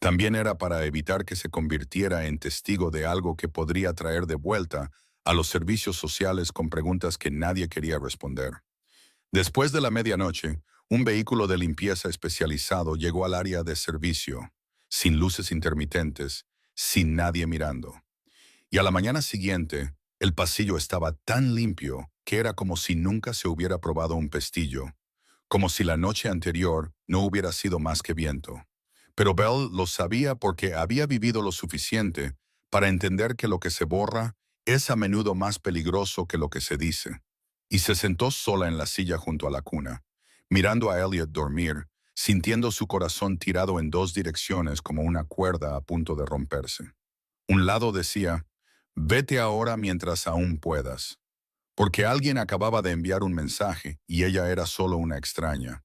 También era para evitar que se convirtiera en testigo de algo que podría traer de vuelta a los servicios sociales con preguntas que nadie quería responder. Después de la medianoche, un vehículo de limpieza especializado llegó al área de servicio, sin luces intermitentes, sin nadie mirando. Y a la mañana siguiente, el pasillo estaba tan limpio que era como si nunca se hubiera probado un pestillo, como si la noche anterior no hubiera sido más que viento. Pero Belle lo sabía porque había vivido lo suficiente para entender que lo que se borra es a menudo más peligroso que lo que se dice. Y se sentó sola en la silla junto a la cuna, mirando a Elliot dormir, sintiendo su corazón tirado en dos direcciones como una cuerda a punto de romperse. Un lado decía, vete ahora mientras aún puedas, porque alguien acababa de enviar un mensaje y ella era solo una extraña.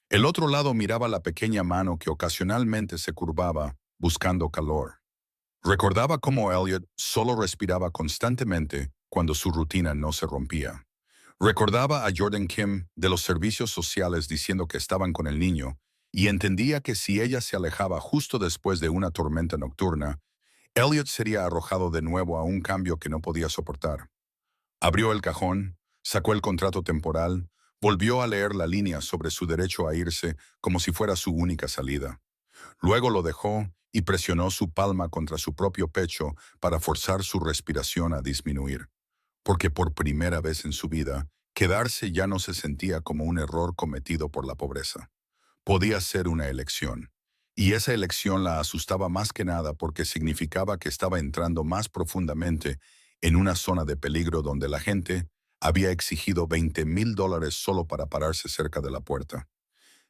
El otro lado miraba la pequeña mano que ocasionalmente se curvaba, buscando calor. Recordaba cómo Elliot solo respiraba constantemente cuando su rutina no se rompía. Recordaba a Jordan Kim de los servicios sociales diciendo que estaban con el niño y entendía que si ella se alejaba justo después de una tormenta nocturna, Elliot sería arrojado de nuevo a un cambio que no podía soportar. Abrió el cajón, sacó el contrato temporal, volvió a leer la línea sobre su derecho a irse como si fuera su única salida. Luego lo dejó y presionó su palma contra su propio pecho para forzar su respiración a disminuir. Porque por primera vez en su vida, quedarse ya no se sentía como un error cometido por la pobreza. Podía ser una elección. Y esa elección la asustaba más que nada porque significaba que estaba entrando más profundamente en una zona de peligro donde la gente había exigido $20,000 solo para pararse cerca de la puerta.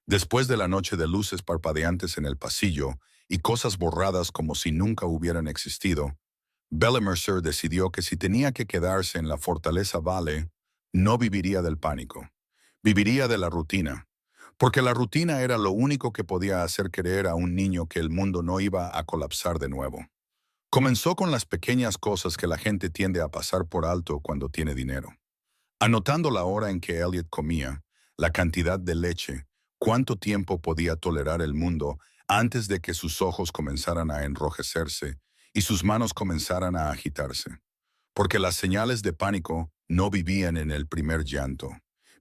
Después de la noche de luces parpadeantes en el pasillo y cosas borradas como si nunca hubieran existido, Bella Mercer decidió que si tenía que quedarse en la Fortaleza Vale, no viviría del pánico. Viviría de la rutina. Porque la rutina era lo único que podía hacer creer a un niño que el mundo no iba a colapsar de nuevo. Comenzó con las pequeñas cosas que la gente tiende a pasar por alto cuando tiene dinero. Anotando la hora en que Elliot comía, la cantidad de leche, cuánto tiempo podía tolerar el mundo antes de que sus ojos comenzaran a enrojecerse y sus manos comenzaran a agitarse. Porque las señales de pánico no vivían en el primer llanto.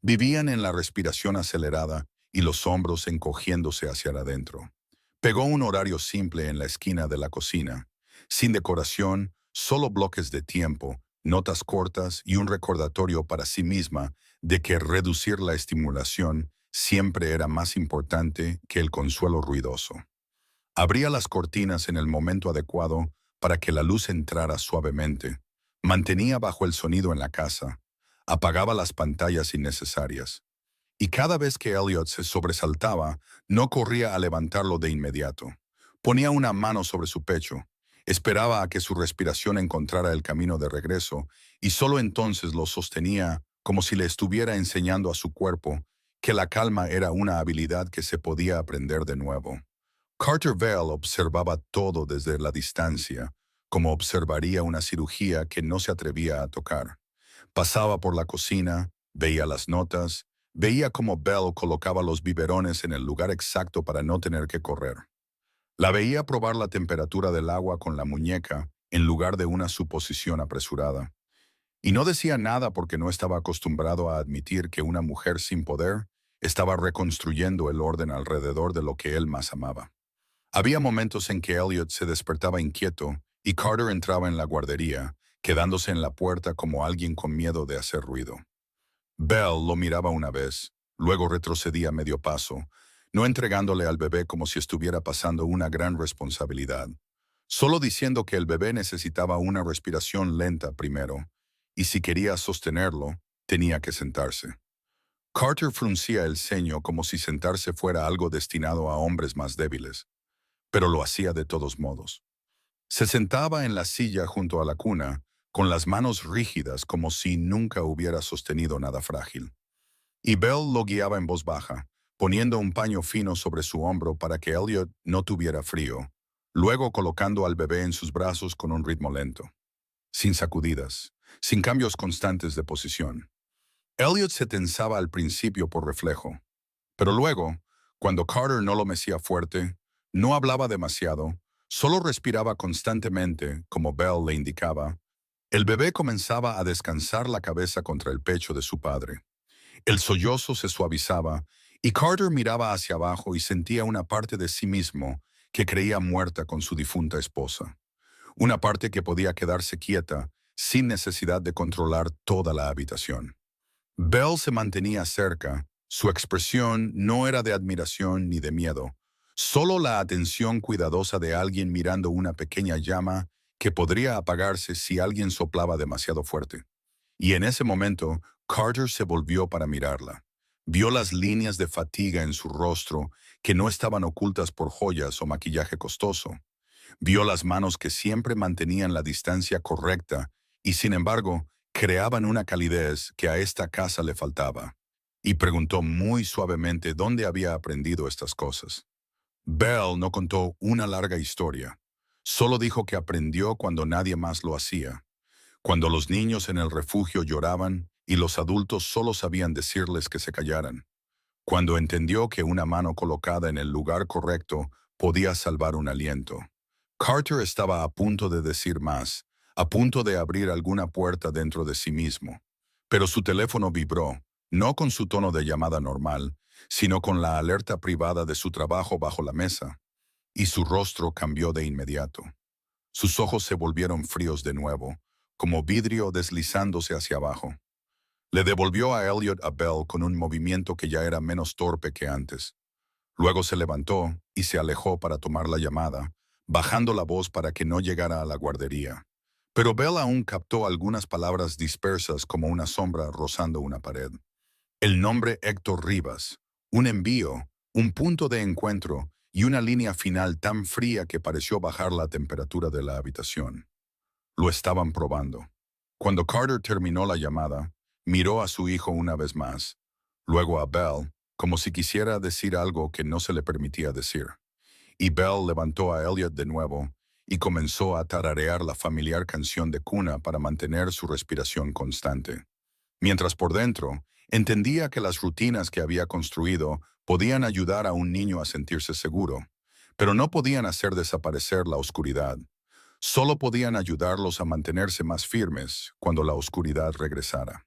Vivían en la respiración acelerada y los hombros encogiéndose hacia adentro. Pegó un horario simple en la esquina de la cocina, sin decoración, solo bloques de tiempo, notas cortas y un recordatorio para sí misma de que reducir la estimulación siempre era más importante que el consuelo ruidoso. Abría las cortinas en el momento adecuado para que la luz entrara suavemente, mantenía bajo el sonido en la casa, apagaba las pantallas innecesarias. Y cada vez que Elliot se sobresaltaba, no corría a levantarlo de inmediato. Ponía una mano sobre su pecho, esperaba a que su respiración encontrara el camino de regreso y solo entonces lo sostenía como si le estuviera enseñando a su cuerpo que la calma era una habilidad que se podía aprender de nuevo. Carter Vale observaba todo desde la distancia, como observaría una cirugía que no se atrevía a tocar. Pasaba por la cocina, veía las notas, veía cómo Belle colocaba los biberones en el lugar exacto para no tener que correr. La veía probar la temperatura del agua con la muñeca en lugar de una suposición apresurada. Y no decía nada porque no estaba acostumbrado a admitir que una mujer sin poder estaba reconstruyendo el orden alrededor de lo que él más amaba. Había momentos en que Elliot se despertaba inquieto y Carter entraba en la guardería, quedándose en la puerta como alguien con miedo de hacer ruido. Belle lo miraba una vez, luego retrocedía medio paso, no entregándole al bebé como si estuviera pasando una gran responsabilidad, solo diciendo que el bebé necesitaba una respiración lenta primero, y si quería sostenerlo, tenía que sentarse. Carter fruncía el ceño como si sentarse fuera algo destinado a hombres más débiles, pero lo hacía de todos modos. Se sentaba en la silla junto a la cuna, con las manos rígidas como si nunca hubiera sostenido nada frágil. Y Belle lo guiaba en voz baja, poniendo un paño fino sobre su hombro para que Elliot no tuviera frío, luego colocando al bebé en sus brazos con un ritmo lento, sin sacudidas, sin cambios constantes de posición. Elliot se tensaba al principio por reflejo, pero luego, cuando Carter no lo mecía fuerte, no hablaba demasiado, solo respiraba constantemente, como Belle le indicaba, el bebé comenzaba a descansar la cabeza contra el pecho de su padre. El sollozo se suavizaba y Carter miraba hacia abajo y sentía una parte de sí mismo que creía muerta con su difunta esposa. Una parte que podía quedarse quieta sin necesidad de controlar toda la habitación. Belle se mantenía cerca. Su expresión no era de admiración ni de miedo, solo la atención cuidadosa de alguien mirando una pequeña llama que podría apagarse si alguien soplaba demasiado fuerte. Y en ese momento, Carter se volvió para mirarla. Vio las líneas de fatiga en su rostro que no estaban ocultas por joyas o maquillaje costoso. Vio las manos que siempre mantenían la distancia correcta y, sin embargo, creaban una calidez que a esta casa le faltaba. Y preguntó muy suavemente dónde había aprendido estas cosas. Belle no contó una larga historia. Solo dijo que aprendió cuando nadie más lo hacía, cuando los niños en el refugio lloraban y los adultos solo sabían decirles que se callaran, cuando entendió que una mano colocada en el lugar correcto podía salvar un aliento. Carter estaba a punto de decir más, a punto de abrir alguna puerta dentro de sí mismo. Pero su teléfono vibró, no con su tono de llamada normal, sino con la alerta privada de su trabajo bajo la mesa, y su rostro cambió de inmediato. Sus ojos se volvieron fríos de nuevo, como vidrio deslizándose hacia abajo. Le devolvió a Elliot a Belle con un movimiento que ya era menos torpe que antes. Luego se levantó y se alejó para tomar la llamada, bajando la voz para que no llegara a la guardería. Pero Belle aún captó algunas palabras dispersas como una sombra rozando una pared. El nombre Héctor Rivas, un envío, un punto de encuentro y una línea final tan fría que pareció bajar la temperatura de la habitación. Lo estaban probando. Cuando Carter terminó la llamada, miró a su hijo una vez más, luego a Belle, como si quisiera decir algo que no se le permitía decir. Y Belle levantó a Elliot de nuevo y comenzó a tararear la familiar canción de cuna para mantener su respiración constante. Mientras por dentro, entendía que las rutinas que había construido podían ayudar a un niño a sentirse seguro, pero no podían hacer desaparecer la oscuridad. Solo podían ayudarlos a mantenerse más firmes cuando la oscuridad regresara.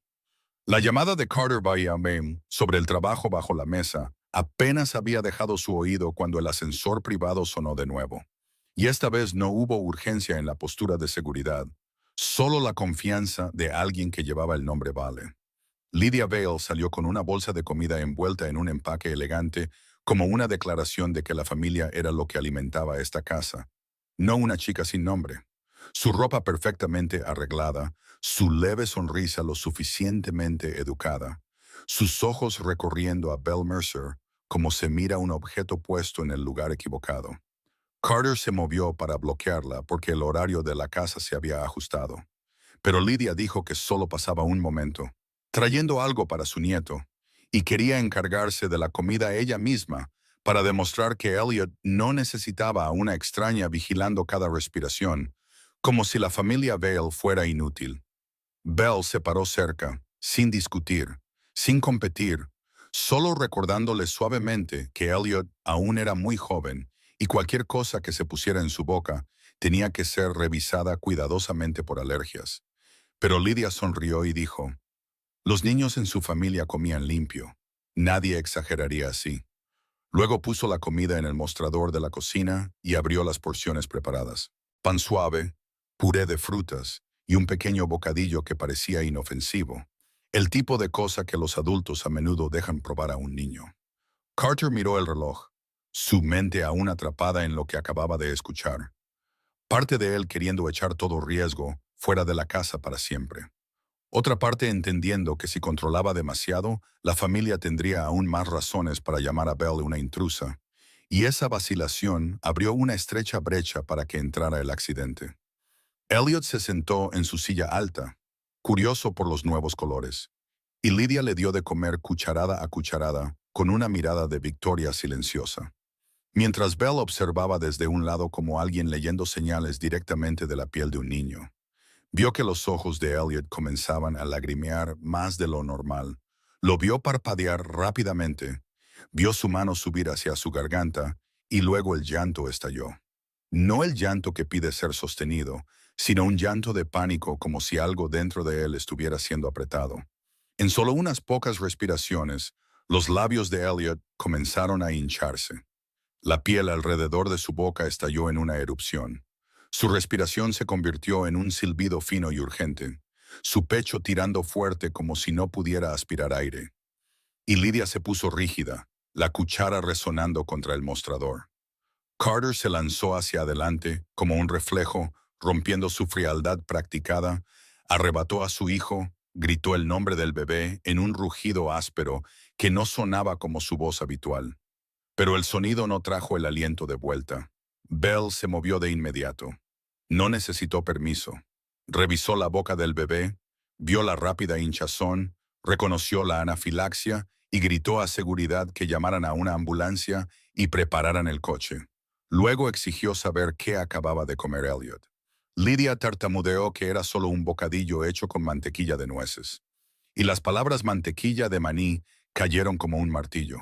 La llamada de Carter Bayamem sobre el trabajo bajo la mesa apenas había dejado su oído cuando el ascensor privado sonó de nuevo. Y esta vez no hubo urgencia en la postura de seguridad, solo la confianza de alguien que llevaba el nombre Vale. Lydia Vale salió con una bolsa de comida envuelta en un empaque elegante como una declaración de que la familia era lo que alimentaba esta casa, no una chica sin nombre. Su ropa perfectamente arreglada, su leve sonrisa lo suficientemente educada, sus ojos recorriendo a Belle Mercer como se mira un objeto puesto en el lugar equivocado. Carter se movió para bloquearla porque el horario de la casa se había ajustado. Pero Lydia dijo que solo pasaba un momento, trayendo algo para su nieto, y quería encargarse de la comida ella misma para demostrar que Elliot no necesitaba a una extraña vigilando cada respiración, como si la familia Vale fuera inútil. Belle se paró cerca, sin discutir, sin competir, solo recordándole suavemente que Elliot aún era muy joven y cualquier cosa que se pusiera en su boca tenía que ser revisada cuidadosamente por alergias. Pero Lydia sonrió y dijo, los niños en su familia comían limpio. Nadie exageraría así. Luego puso la comida en el mostrador de la cocina y abrió las porciones preparadas. Pan suave, puré de frutas y un pequeño bocadillo que parecía inofensivo. El tipo de cosa que los adultos a menudo dejan probar a un niño. Carter miró el reloj, su mente aún atrapada en lo que acababa de escuchar. Parte de él queriendo echar todo riesgo fuera de la casa para siempre. Otra parte entendiendo que si controlaba demasiado, la familia tendría aún más razones para llamar a Belle una intrusa. Y esa vacilación abrió una estrecha brecha para que entrara el accidente. Elliot se sentó en su silla alta, curioso por los nuevos colores, y Lydia le dio de comer cucharada a cucharada con una mirada de victoria silenciosa. mientras Belle observaba desde un lado como alguien leyendo señales directamente de la piel de un niño. Vio que los ojos de Elliot comenzaban a lagrimear más de lo normal. Lo vio parpadear rápidamente. Vio su mano subir hacia su garganta y luego el llanto estalló. No el llanto que pide ser sostenido, sino un llanto de pánico como si algo dentro de él estuviera siendo apretado. En solo unas pocas respiraciones, los labios de Elliot comenzaron a hincharse. La piel alrededor de su boca estalló en una erupción. Su respiración se convirtió en un silbido fino y urgente, su pecho tirando fuerte como si no pudiera aspirar aire. Y Lydia se puso rígida, la cuchara resonando contra el mostrador. Carter se lanzó hacia adelante como un reflejo, rompiendo su frialdad practicada, arrebató a su hijo, gritó el nombre del bebé en un rugido áspero que no sonaba como su voz habitual. Pero el sonido no trajo el aliento de vuelta. Belle se movió de inmediato. No necesitó permiso. Revisó la boca del bebé, vio la rápida hinchazón, reconoció la anafilaxia y gritó a seguridad que llamaran a una ambulancia y prepararan el coche. Luego exigió saber qué acababa de comer Elliot. Lydia tartamudeó que era solo un bocadillo hecho con mantequilla de nueces. Y las palabras mantequilla de maní cayeron como un martillo.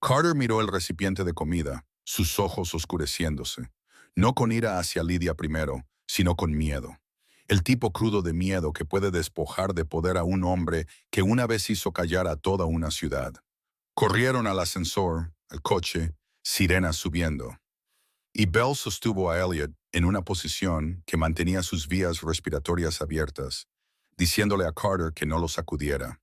Carter miró el recipiente de comida, sus ojos oscureciéndose. No con ira hacia Lydia primero, sino con miedo. El tipo crudo de miedo que puede despojar de poder a un hombre que una vez hizo callar a toda una ciudad. Corrieron al ascensor, al coche, sirenas subiendo. Y Belle sostuvo a Elliot en una posición que mantenía sus vías respiratorias abiertas, diciéndole a Carter que no lo sacudiera,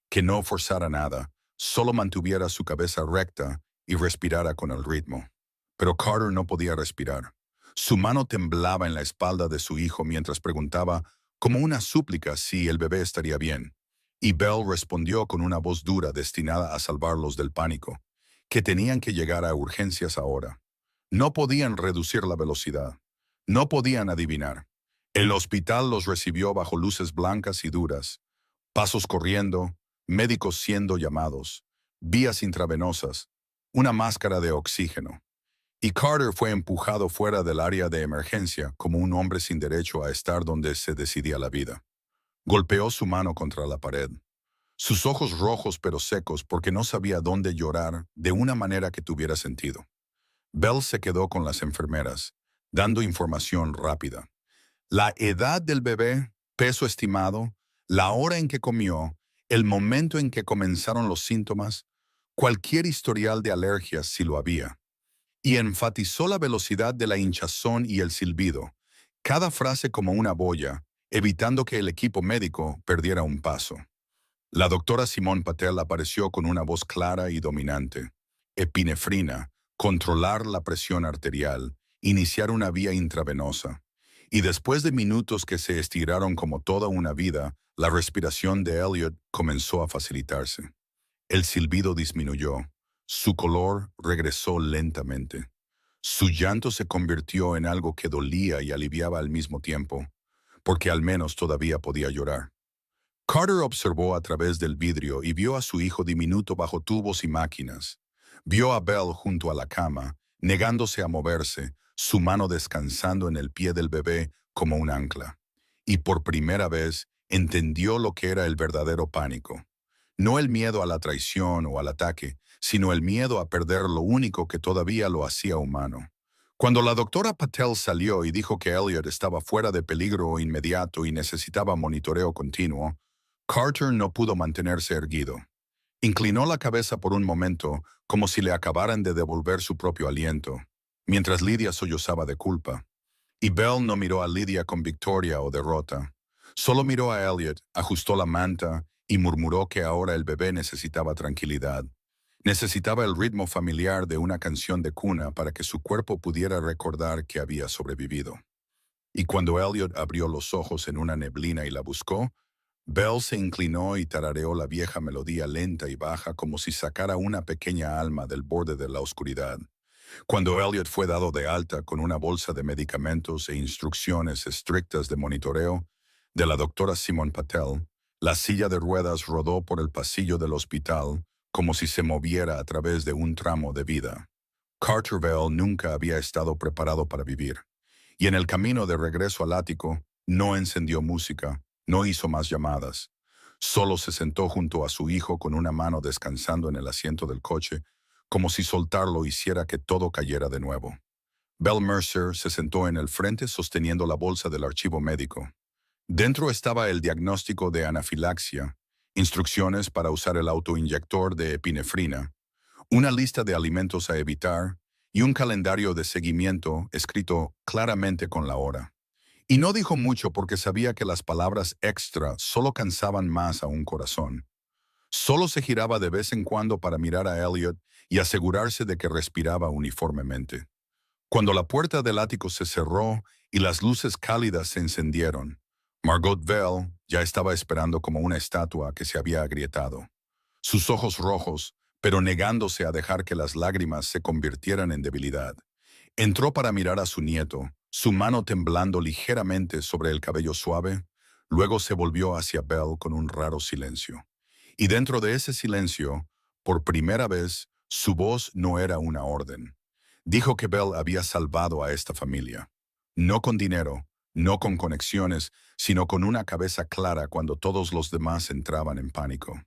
que no forzara nada, solo mantuviera su cabeza recta y respirara con el ritmo. Pero Carter no podía respirar. Su mano temblaba en la espalda de su hijo mientras preguntaba, como una súplica, si el bebé estaría bien. Y Belle respondió con una voz dura destinada a salvarlos del pánico, que tenían que llegar a urgencias ahora. No podían reducir la velocidad. No podían adivinar. El hospital los recibió bajo luces blancas y duras, pasos corriendo, médicos siendo llamados, vías intravenosas, una máscara de oxígeno. Y Carter fue empujado fuera del área de emergencia como un hombre sin derecho a estar donde se decidía la vida. Golpeó su mano contra la pared. Sus ojos rojos pero secos porque no sabía dónde llorar de una manera que tuviera sentido. Belle se quedó con las enfermeras, dando información rápida. La edad del bebé, peso estimado, la hora en que comió, el momento en que comenzaron los síntomas, cualquier historial de alergias si lo había. Y enfatizó la velocidad de la hinchazón y el silbido, cada frase como una boya, evitando que el equipo médico perdiera un paso. La doctora Simone Patel apareció con una voz clara y dominante. Epinefrina, controlar la presión arterial, iniciar una vía intravenosa. Y después de minutos que se estiraron como toda una vida, la respiración de Elliot comenzó a facilitarse. El silbido disminuyó. Su color regresó lentamente. Su llanto se convirtió en algo que dolía y aliviaba al mismo tiempo, porque al menos todavía podía llorar. Carter observó a través del vidrio y vio a su hijo diminuto bajo tubos y máquinas. Vio a Belle junto a la cama, negándose a moverse, su mano descansando en el pie del bebé como un ancla. Y por primera vez entendió lo que era el verdadero pánico. No el miedo a la traición o al ataque, sino el miedo a perder lo único que todavía lo hacía humano. Cuando la doctora Patel salió y dijo que Elliot estaba fuera de peligro inmediato y necesitaba monitoreo continuo, Carter no pudo mantenerse erguido. Inclinó la cabeza por un momento, como si le acabaran de devolver su propio aliento, mientras Lydia sollozaba de culpa. Y Belle no miró a Lydia con victoria o derrota. Solo miró a Elliot, ajustó la manta y murmuró que ahora el bebé necesitaba tranquilidad. Necesitaba el ritmo familiar de una canción de cuna para que su cuerpo pudiera recordar que había sobrevivido. Y cuando Elliot abrió los ojos en una neblina y la buscó, Belle se inclinó y tarareó la vieja melodía lenta y baja como si sacara una pequeña alma del borde de la oscuridad. Cuando Elliot fue dado de alta con una bolsa de medicamentos e instrucciones estrictas de monitoreo de la doctora Simone Patel, la silla de ruedas rodó por el pasillo del hospital como si se moviera a través de un tramo de vida. Carter Bell nunca había estado preparado para vivir, y en el camino de regreso al ático, no encendió música, no hizo más llamadas. Solo se sentó junto a su hijo con una mano descansando en el asiento del coche, como si soltarlo hiciera que todo cayera de nuevo. Bell Mercer se sentó en el frente sosteniendo la bolsa del archivo médico. Dentro estaba el diagnóstico de anafilaxia, instrucciones para usar el autoinyector de epinefrina, una lista de alimentos a evitar y un calendario de seguimiento escrito claramente con la hora. Y no dijo mucho porque sabía que las palabras extra solo cansaban más a un corazón. Solo se giraba de vez en cuando para mirar a Elliot y asegurarse de que respiraba uniformemente. Cuando la puerta del ático se cerró y las luces cálidas se encendieron, Margot Bell ya estaba esperando como una estatua que se había agrietado. Sus ojos rojos, pero negándose a dejar que las lágrimas se convirtieran en debilidad. Entró para mirar a su nieto, su mano temblando ligeramente sobre el cabello suave, luego se volvió hacia Bell con un raro silencio. Y dentro de ese silencio, por primera vez, su voz no era una orden. Dijo que Bell había salvado a esta familia. No con dinero, no con conexiones, sino con una cabeza clara cuando todos los demás entraban en pánico.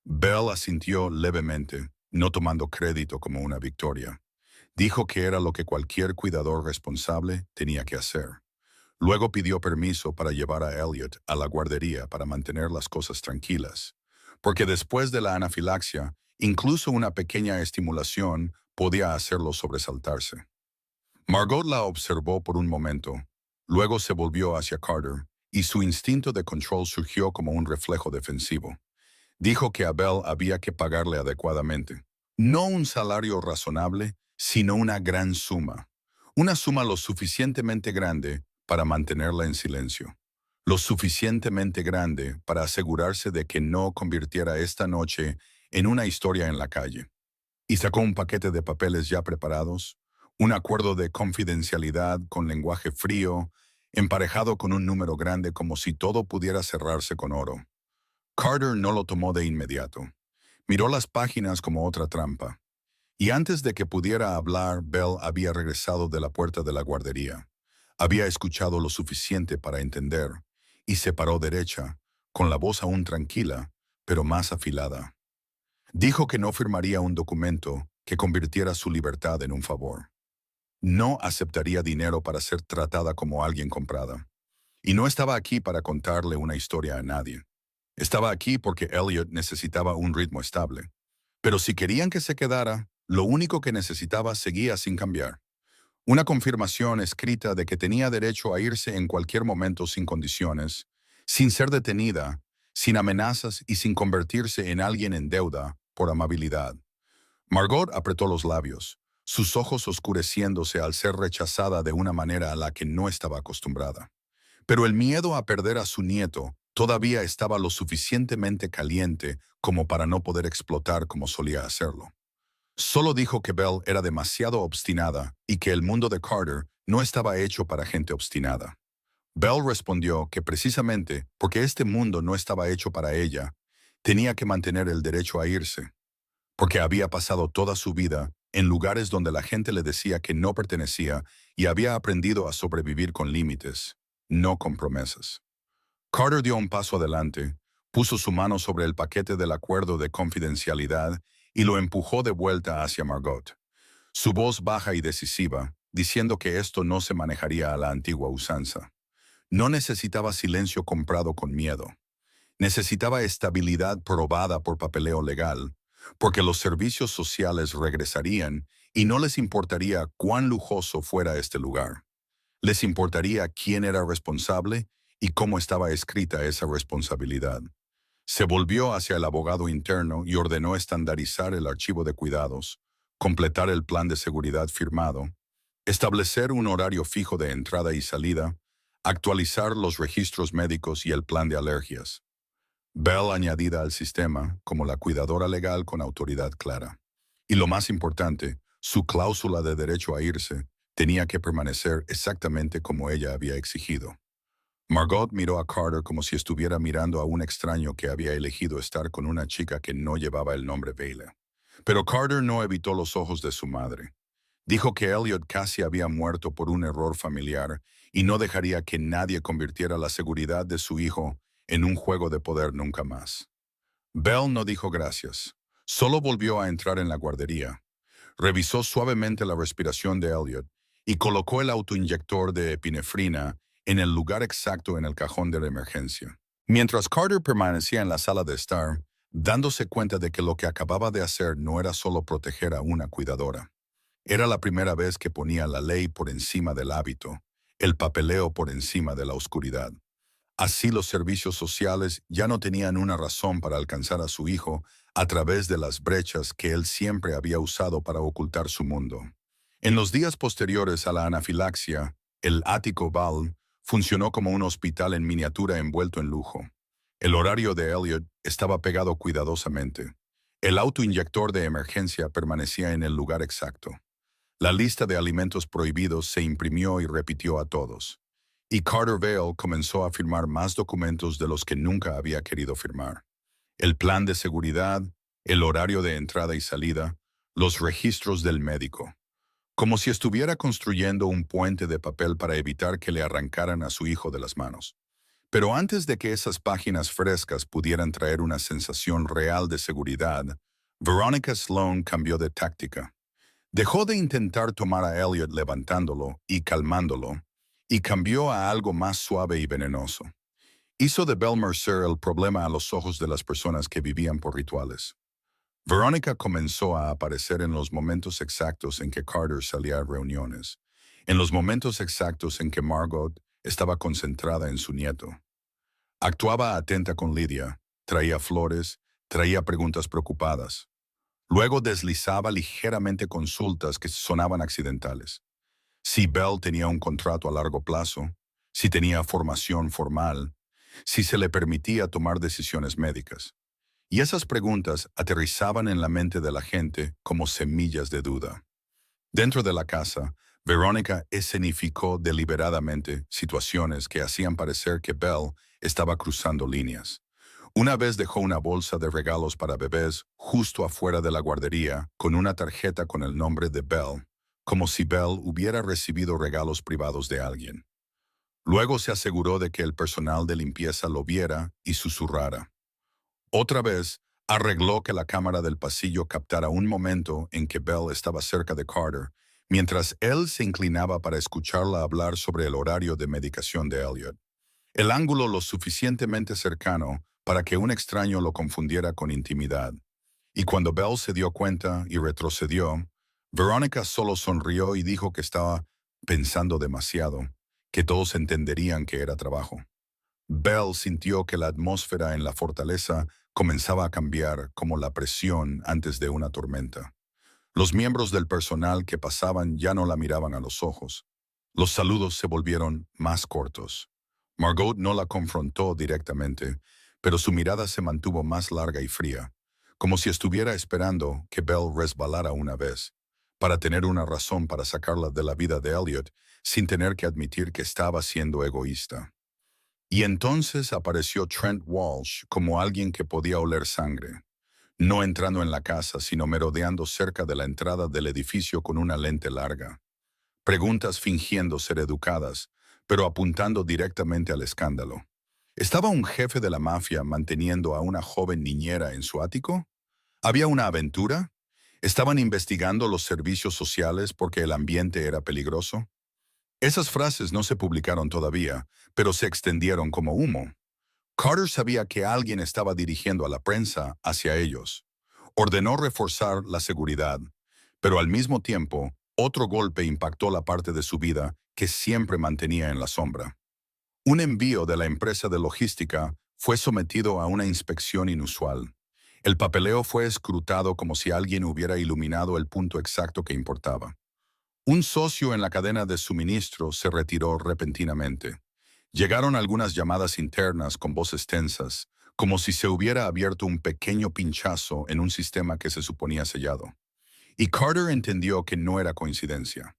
Bell asintió levemente, no tomando crédito como una victoria. Dijo que era lo que cualquier cuidador responsable tenía que hacer. Luego pidió permiso para llevar a Elliot a la guardería para mantener las cosas tranquilas, porque después de la anafilaxia, incluso una pequeña estimulación podía hacerlo sobresaltarse. Margot la observó por un momento, luego se volvió hacia Carter, y su instinto de control surgió como un reflejo defensivo. Dijo que a Bell había que pagarle adecuadamente. No un salario razonable, sino una gran suma. Una suma lo suficientemente grande para mantenerla en silencio. Lo suficientemente grande para asegurarse de que no convirtiera esta noche en una historia en la calle. Y sacó un paquete de papeles ya preparados, un acuerdo de confidencialidad con lenguaje frío, emparejado con un número grande como si todo pudiera cerrarse con oro. Carter no lo tomó de inmediato. Miró las páginas como otra trampa. Y antes de que pudiera hablar, Bell había regresado de la puerta de la guardería. Había escuchado lo suficiente para entender, y se paró derecha, con la voz aún tranquila, pero más afilada. Dijo que no firmaría un documento que convirtiera su libertad en un favor. No aceptaría dinero para ser tratada como alguien comprada. Y no estaba aquí para contarle una historia a nadie. Estaba aquí porque Elliot necesitaba un ritmo estable. Pero si querían que se quedara, lo único que necesitaba seguía sin cambiar. Una confirmación escrita de que tenía derecho a irse en cualquier momento sin condiciones, sin ser detenida, sin amenazas y sin convertirse en alguien en deuda por amabilidad. Margot apretó los labios, sus ojos oscureciéndose al ser rechazada de una manera a la que no estaba acostumbrada. Pero el miedo a perder a su nieto todavía estaba lo suficientemente caliente como para no poder explotar como solía hacerlo. Solo dijo que Bell era demasiado obstinada y que el mundo de Carter no estaba hecho para gente obstinada. Bell respondió que precisamente porque este mundo no estaba hecho para ella, tenía que mantener el derecho a irse, porque había pasado toda su vida en lugares donde la gente le decía que no pertenecía y había aprendido a sobrevivir con límites, no con promesas. Carter dio un paso adelante, puso su mano sobre el paquete del acuerdo de confidencialidad y lo empujó de vuelta hacia Margot. Su voz baja y decisiva, diciendo que esto no se manejaría a la antigua usanza. No necesitaba silencio comprado con miedo. Necesitaba estabilidad probada por papeleo legal, porque los servicios sociales regresarían y no les importaría cuán lujoso fuera este lugar. Les importaría quién era responsable y cómo estaba escrita esa responsabilidad. Se volvió hacia el abogado interno y ordenó estandarizar el archivo de cuidados, completar el plan de seguridad firmado, establecer un horario fijo de entrada y salida, actualizar los registros médicos y el plan de alergias. Bell añadida al sistema como la cuidadora legal con autoridad clara. Y lo más importante, su cláusula de derecho a irse tenía que permanecer exactamente como ella había exigido. Margot miró a Carter como si estuviera mirando a un extraño que había elegido estar con una chica que no llevaba el nombre Bailey. Pero Carter no evitó los ojos de su madre. Dijo que Elliot casi había muerto por un error familiar y no dejaría que nadie convirtiera la seguridad de su hijo en un juego de poder nunca más. Bell no dijo gracias. Solo volvió a entrar en la guardería. Revisó suavemente la respiración de Elliot y colocó el autoinyector de epinefrina en el lugar exacto en el cajón de la emergencia. Mientras Carter permanecía en la sala de estar, dándose cuenta de que lo que acababa de hacer no era solo proteger a una cuidadora. Era la primera vez que ponía la ley por encima del hábito, el papeleo por encima de la oscuridad. Así los servicios sociales ya no tenían una razón para alcanzar a su hijo a través de las brechas que él siempre había usado para ocultar su mundo. En los días posteriores a la anafilaxia, el ático Val funcionó como un hospital en miniatura envuelto en lujo. El horario de Elliot estaba pegado cuidadosamente. El autoinyector de emergencia permanecía en el lugar exacto. La lista de alimentos prohibidos se imprimió y repitió a todos. Y Carter Vale comenzó a firmar más documentos de los que nunca había querido firmar. El plan de seguridad, el horario de entrada y salida, los registros del médico. Como si estuviera construyendo un puente de papel para evitar que le arrancaran a su hijo de las manos. Pero antes de que esas páginas frescas pudieran traer una sensación real de seguridad, Veronica Sloan cambió de táctica. Dejó de intentar tomar a Elliot levantándolo y calmándolo, y cambió a algo más suave y venenoso. Hizo de Belle Mercer el problema a los ojos de las personas que vivían por rituales. Veronica comenzó a aparecer en los momentos exactos en que Carter salía a reuniones, en los momentos exactos en que Margot estaba concentrada en su nieto. Actuaba atenta con Lydia, traía flores, traía preguntas preocupadas. Luego deslizaba ligeramente consultas que sonaban accidentales. Si Bell tenía un contrato a largo plazo, si tenía formación formal, si se le permitía tomar decisiones médicas. Y esas preguntas aterrizaban en la mente de la gente como semillas de duda. Dentro de la casa, Verónica escenificó deliberadamente situaciones que hacían parecer que Bell estaba cruzando líneas. Una vez dejó una bolsa de regalos para bebés justo afuera de la guardería con una tarjeta con el nombre de Bell, como si Bell hubiera recibido regalos privados de alguien. Luego se aseguró de que el personal de limpieza lo viera y susurrara. Otra vez, arregló que la cámara del pasillo captara un momento en que Bell estaba cerca de Carter, mientras él se inclinaba para escucharla hablar sobre el horario de medicación de Elliot. El ángulo lo suficientemente cercano para que un extraño lo confundiera con intimidad. Y cuando Bell se dio cuenta y retrocedió, Verónica solo sonrió y dijo que estaba pensando demasiado, que todos entenderían que era trabajo. Bell sintió que la atmósfera en la fortaleza comenzaba a cambiar como la presión antes de una tormenta. Los miembros del personal que pasaban ya no la miraban a los ojos. Los saludos se volvieron más cortos. Margot no la confrontó directamente, pero su mirada se mantuvo más larga y fría, como si estuviera esperando que Bell resbalara una vez, para tener una razón para sacarla de la vida de Elliot sin tener que admitir que estaba siendo egoísta. Y entonces apareció Trent Walsh como alguien que podía oler sangre, no entrando en la casa, sino merodeando cerca de la entrada del edificio con una lente larga. Preguntas fingiendo ser educadas, pero apuntando directamente al escándalo. ¿Estaba un jefe de la mafia manteniendo a una joven niñera en su ático? ¿Había una aventura? ¿Estaban investigando los servicios sociales porque el ambiente era peligroso? Esas frases no se publicaron todavía, pero se extendieron como humo. Carter sabía que alguien estaba dirigiendo a la prensa hacia ellos. Ordenó reforzar la seguridad, pero al mismo tiempo, otro golpe impactó la parte de su vida que siempre mantenía en la sombra. Un envío de la empresa de logística fue sometido a una inspección inusual. El papeleo fue escrutado como si alguien hubiera iluminado el punto exacto que importaba. Un socio en la cadena de suministro se retiró repentinamente. Llegaron algunas llamadas internas con voces tensas, como si se hubiera abierto un pequeño pinchazo en un sistema que se suponía sellado. Y Carter entendió que no era coincidencia.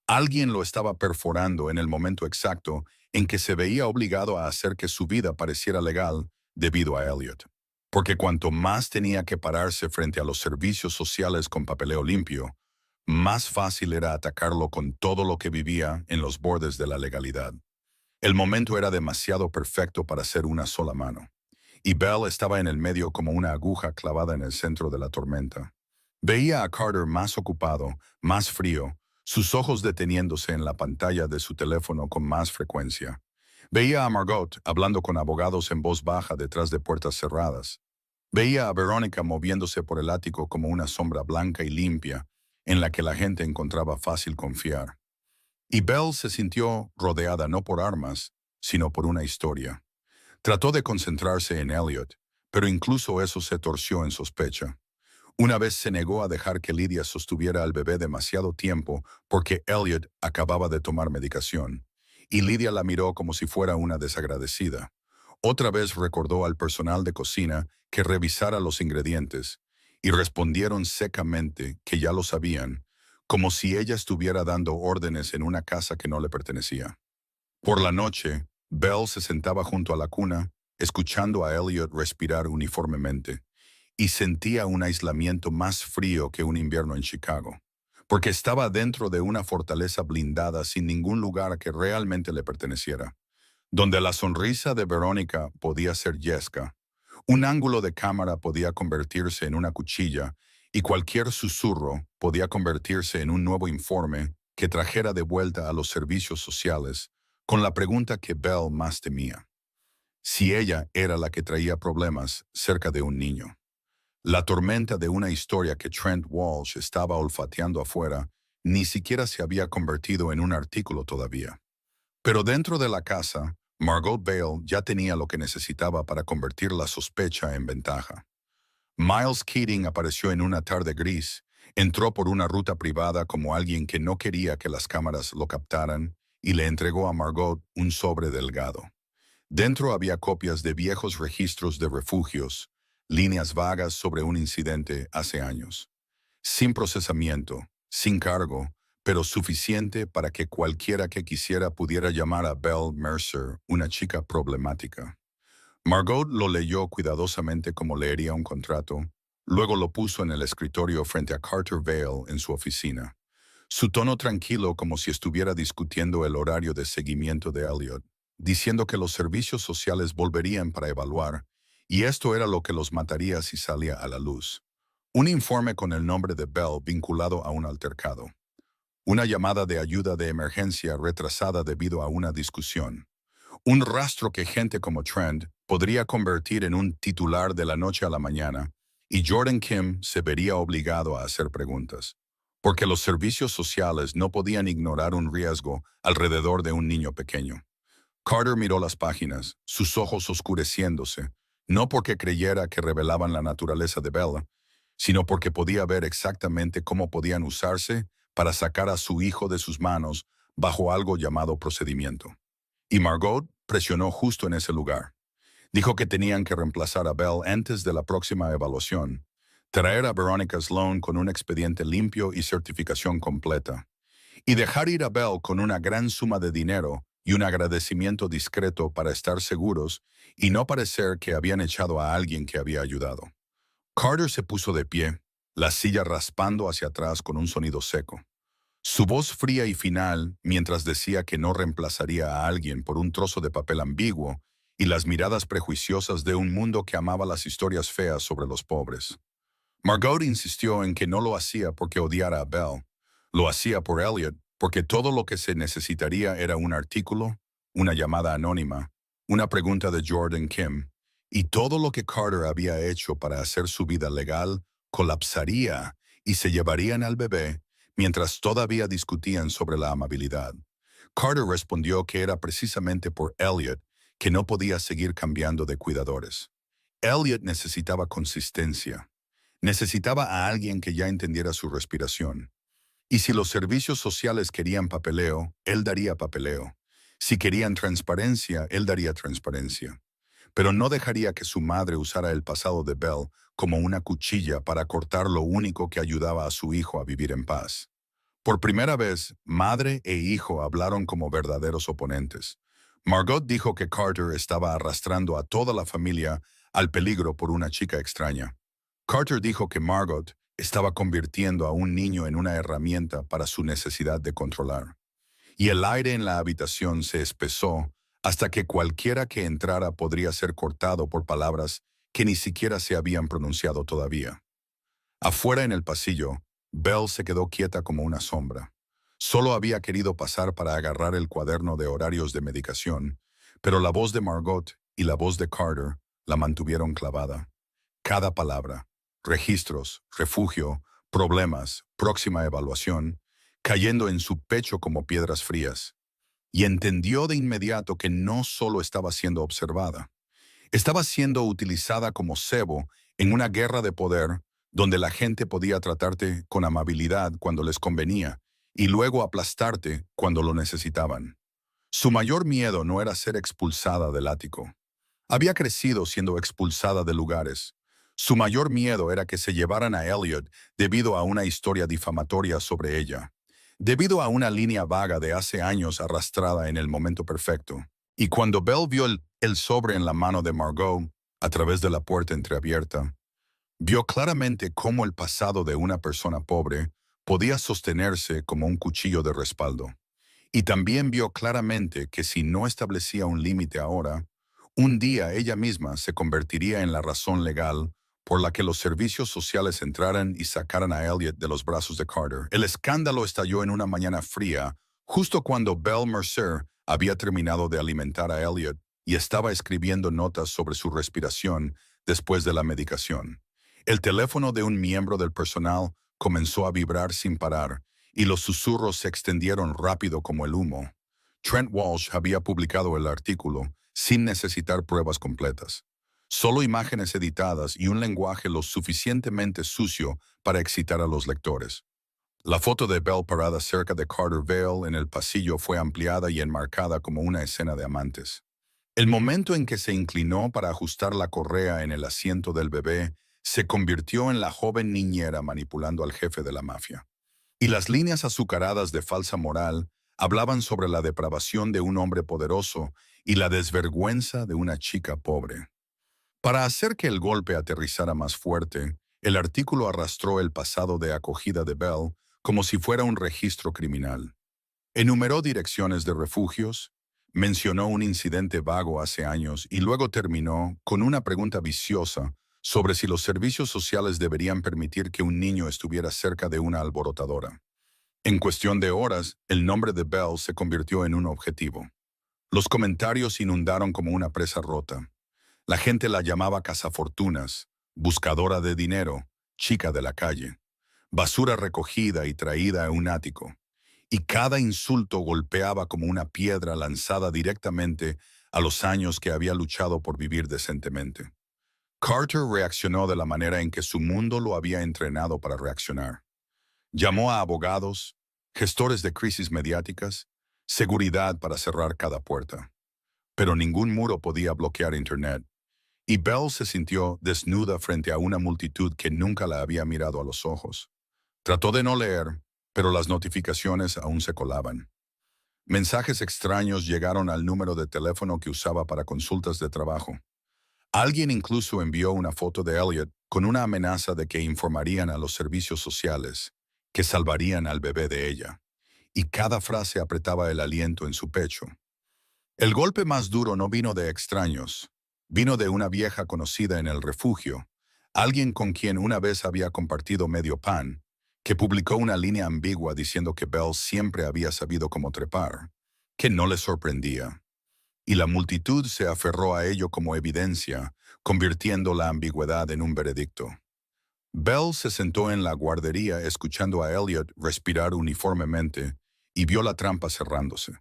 Alguien lo estaba perforando en el momento exacto en que se veía obligado a hacer que su vida pareciera legal debido a Elliot. Porque cuanto más tenía que pararse frente a los servicios sociales con papeleo limpio, más fácil era atacarlo con todo lo que vivía en los bordes de la legalidad. El momento era demasiado perfecto para ser una sola mano, y Bell estaba en el medio como una aguja clavada en el centro de la tormenta. Veía a Carter más ocupado, más frío, sus ojos deteniéndose en la pantalla de su teléfono con más frecuencia. Veía a Margot hablando con abogados en voz baja detrás de puertas cerradas. Veía a Verónica moviéndose por el ático como una sombra blanca y limpia, en la que la gente encontraba fácil confiar. Y Belle se sintió rodeada no por armas, sino por una historia. Trató de concentrarse en Elliot, pero incluso eso se torció en sospecha. Una vez se negó a dejar que Lydia sostuviera al bebé demasiado tiempo porque Elliot acababa de tomar medicación, y Lydia la miró como si fuera una desagradecida. Otra vez recordó al personal de cocina que revisara los ingredientes, y respondieron secamente que ya lo sabían, como si ella estuviera dando órdenes en una casa que no le pertenecía. Por la noche, Belle se sentaba junto a la cuna, escuchando a Elliot respirar uniformemente, y sentía un aislamiento más frío que un invierno en Chicago, porque estaba dentro de una fortaleza blindada sin ningún lugar que realmente le perteneciera, donde la sonrisa de Verónica podía ser yesca, un ángulo de cámara podía convertirse en una cuchilla y cualquier susurro podía convertirse en un nuevo informe que trajera de vuelta a los servicios sociales con la pregunta que Belle más temía: si ella era la que traía problemas cerca de un niño. La tormenta de una historia que Trent Walsh estaba olfateando afuera ni siquiera se había convertido en un artículo todavía. Pero dentro de la casa, Margot Bale ya tenía lo que necesitaba para convertir la sospecha en ventaja. Miles Keating apareció en una tarde gris, entró por una ruta privada como alguien que no quería que las cámaras lo captaran y le entregó a Margot un sobre delgado. Dentro había copias de viejos registros de refugios, líneas vagas sobre un incidente hace años. Sin procesamiento, sin cargo, pero suficiente para que cualquiera que quisiera pudiera llamar a Belle Mercer una chica problemática. Margot lo leyó cuidadosamente como leería un contrato, luego lo puso en el escritorio frente a Carter Vale en su oficina. Su tono tranquilo como si estuviera discutiendo el horario de seguimiento de Elliot, diciendo que los servicios sociales volverían para evaluar, y esto era lo que los mataría si salía a la luz. Un informe con el nombre de Bell vinculado a un altercado. Una llamada de ayuda de emergencia retrasada debido a una discusión. Un rastro que gente como Trent podría convertir en un titular de la noche a la mañana, y Jordan Kim se vería obligado a hacer preguntas, porque los servicios sociales no podían ignorar un riesgo alrededor de un niño pequeño. Carter miró las páginas, sus ojos oscureciéndose, no porque creyera que revelaban la naturaleza de Bella, sino porque podía ver exactamente cómo podían usarse para sacar a su hijo de sus manos bajo algo llamado procedimiento. Y Margot presionó justo en ese lugar. Dijo que tenían que reemplazar a Bell antes de la próxima evaluación, traer a Veronica Sloan con un expediente limpio y certificación completa, y dejar ir a Bell con una gran suma de dinero y un agradecimiento discreto para estar seguros y no parecer que habían echado a alguien que había ayudado. Carter se puso de pie, la silla raspando hacia atrás con un sonido seco. Su voz fría y final mientras decía que no reemplazaría a alguien por un trozo de papel ambiguo y las miradas prejuiciosas de un mundo que amaba las historias feas sobre los pobres. Margot insistió en que no lo hacía porque odiara a Bell. Lo hacía por Elliot porque todo lo que se necesitaría era un artículo, una llamada anónima, una pregunta de Jordan Kim, y todo lo que Carter había hecho para hacer su vida legal colapsaría y se llevarían al bebé mientras todavía discutían sobre la amabilidad. Carter respondió que era precisamente por Elliot que no podía seguir cambiando de cuidadores. Elliot necesitaba consistencia. Necesitaba a alguien que ya entendiera su respiración. Y si los servicios sociales querían papeleo, él daría papeleo. Si querían transparencia, él daría transparencia. Pero no dejaría que su madre usara el pasado de Bell como una cuchilla para cortar lo único que ayudaba a su hijo a vivir en paz. Por primera vez, madre e hijo hablaron como verdaderos oponentes. Margot dijo que Carter estaba arrastrando a toda la familia al peligro por una chica extraña. Carter dijo que Margot Estaba convirtiendo a un niño en una herramienta para su necesidad de controlar. Y el aire en la habitación se espesó hasta que cualquiera que entrara podría ser cortado por palabras que ni siquiera se habían pronunciado todavía. Afuera en el pasillo, Belle se quedó quieta como una sombra. Solo había querido pasar para agarrar el cuaderno de horarios de medicación, pero la voz de Margot y la voz de Carter la mantuvieron clavada. Cada palabra, registros, refugio, problemas, próxima evaluación, cayendo en su pecho como piedras frías. Y entendió de inmediato que no solo estaba siendo observada, estaba siendo utilizada como cebo en una guerra de poder donde la gente podía tratarte con amabilidad cuando les convenía y luego aplastarte cuando lo necesitaban. Su mayor miedo no era ser expulsada del ático. Había crecido siendo expulsada de lugares. Su mayor miedo era que se llevaran a Elliot debido a una historia difamatoria sobre ella, debido a una línea vaga de hace años arrastrada en el momento perfecto. Y cuando Belle vio el sobre en la mano de Margot, a través de la puerta entreabierta, vio claramente cómo el pasado de una persona pobre podía sostenerse como un cuchillo de respaldo. Y también vio claramente que si no establecía un límite ahora, un día ella misma se convertiría en la razón legal por la que los servicios sociales entraran y sacaran a Elliot de los brazos de Carter. El escándalo estalló en una mañana fría, justo cuando Belle Mercer había terminado de alimentar a Elliot y estaba escribiendo notas sobre su respiración después de la medicación. El teléfono de un miembro del personal comenzó a vibrar sin parar, y los susurros se extendieron rápido como el humo. Trent Walsh había publicado el artículo sin necesitar pruebas completas. Solo imágenes editadas y un lenguaje lo suficientemente sucio para excitar a los lectores. La foto de Belle parada cerca de Carter Vale en el pasillo fue ampliada y enmarcada como una escena de amantes. El momento en que se inclinó para ajustar la correa en el asiento del bebé se convirtió en la joven niñera manipulando al jefe de la mafia. Y las líneas azucaradas de falsa moral hablaban sobre la depravación de un hombre poderoso y la desvergüenza de una chica pobre. Para hacer que el golpe aterrizara más fuerte, el artículo arrastró el pasado de acogida de Belle como si fuera un registro criminal. Enumeró direcciones de refugios, mencionó un incidente vago hace años y luego terminó con una pregunta viciosa sobre si los servicios sociales deberían permitir que un niño estuviera cerca de una alborotadora. En cuestión de horas, el nombre de Belle se convirtió en un objetivo. Los comentarios inundaron como una presa rota. La gente la llamaba cazafortunas, buscadora de dinero, chica de la calle, basura recogida y traída a un ático. Y cada insulto golpeaba como una piedra lanzada directamente a los años que había luchado por vivir decentemente. Carter reaccionó de la manera en que su mundo lo había entrenado para reaccionar. Llamó a abogados, gestores de crisis mediáticas, seguridad para cerrar cada puerta. Pero ningún muro podía bloquear Internet, y Belle se sintió desnuda frente a una multitud que nunca la había mirado a los ojos. Trató de no leer, pero las notificaciones aún se colaban. Mensajes extraños llegaron al número de teléfono que usaba para consultas de trabajo. Alguien incluso envió una foto de Elliot con una amenaza de que informarían a los servicios sociales, que salvarían al bebé de ella. Y cada frase apretaba el aliento en su pecho. El golpe más duro no vino de extraños, vino de una vieja conocida en el refugio, alguien con quien una vez había compartido medio pan, que publicó una línea ambigua diciendo que Belle siempre había sabido cómo trepar, que no le sorprendía. Y la multitud se aferró a ello como evidencia, convirtiendo la ambigüedad en un veredicto. Belle se sentó en la guardería escuchando a Elliot respirar uniformemente y vio la trampa cerrándose,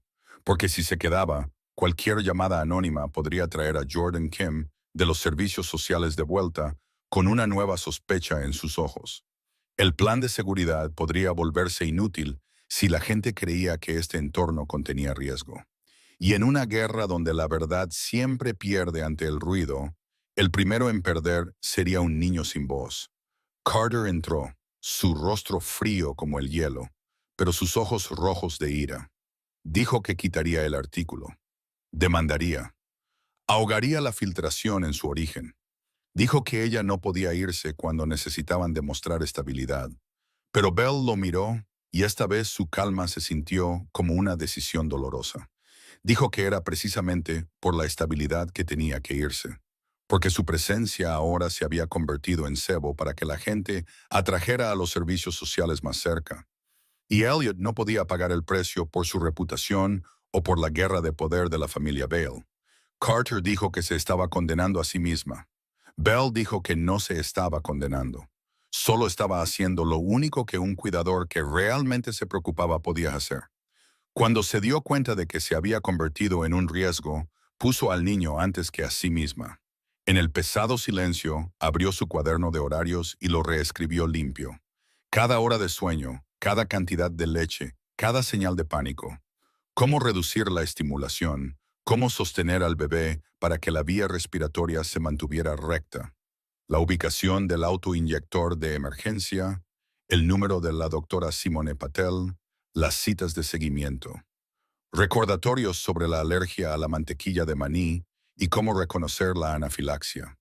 porque si se quedaba, cualquier llamada anónima podría traer a Jordan Kim de los servicios sociales de vuelta con una nueva sospecha en sus ojos. El plan de seguridad podría volverse inútil si la gente creía que este entorno contenía riesgo. Y en una guerra donde la verdad siempre pierde ante el ruido, el primero en perder sería un niño sin voz. Carter entró, su rostro frío como el hielo, pero sus ojos rojos de ira. Dijo que quitaría el artículo. Demandaría. Ahogaría la filtración en su origen. Dijo que ella no podía irse cuando necesitaban demostrar estabilidad. Pero Bell lo miró y esta vez su calma se sintió como una decisión dolorosa. Dijo que era precisamente por la estabilidad que tenía que irse, porque su presencia ahora se había convertido en cebo para que la gente atrajera a los servicios sociales más cerca. Y Elliot no podía pagar el precio por su reputación o por la guerra de poder de la familia Bale. Carter dijo que se estaba condenando a sí misma. Bell dijo que no se estaba condenando. Solo estaba haciendo lo único que un cuidador que realmente se preocupaba podía hacer. Cuando se dio cuenta de que se había convertido en un riesgo, puso al niño antes que a sí misma. En el pesado silencio, abrió su cuaderno de horarios y lo reescribió limpio. Cada hora de sueño, cada cantidad de leche, cada señal de pánico. Cómo reducir la estimulación, cómo sostener al bebé para que la vía respiratoria se mantuviera recta. La ubicación del autoinyector de emergencia, el número de la doctora Simone Patel, las citas de seguimiento. Recordatorios sobre la alergia a la mantequilla de maní y cómo reconocer la anafilaxia.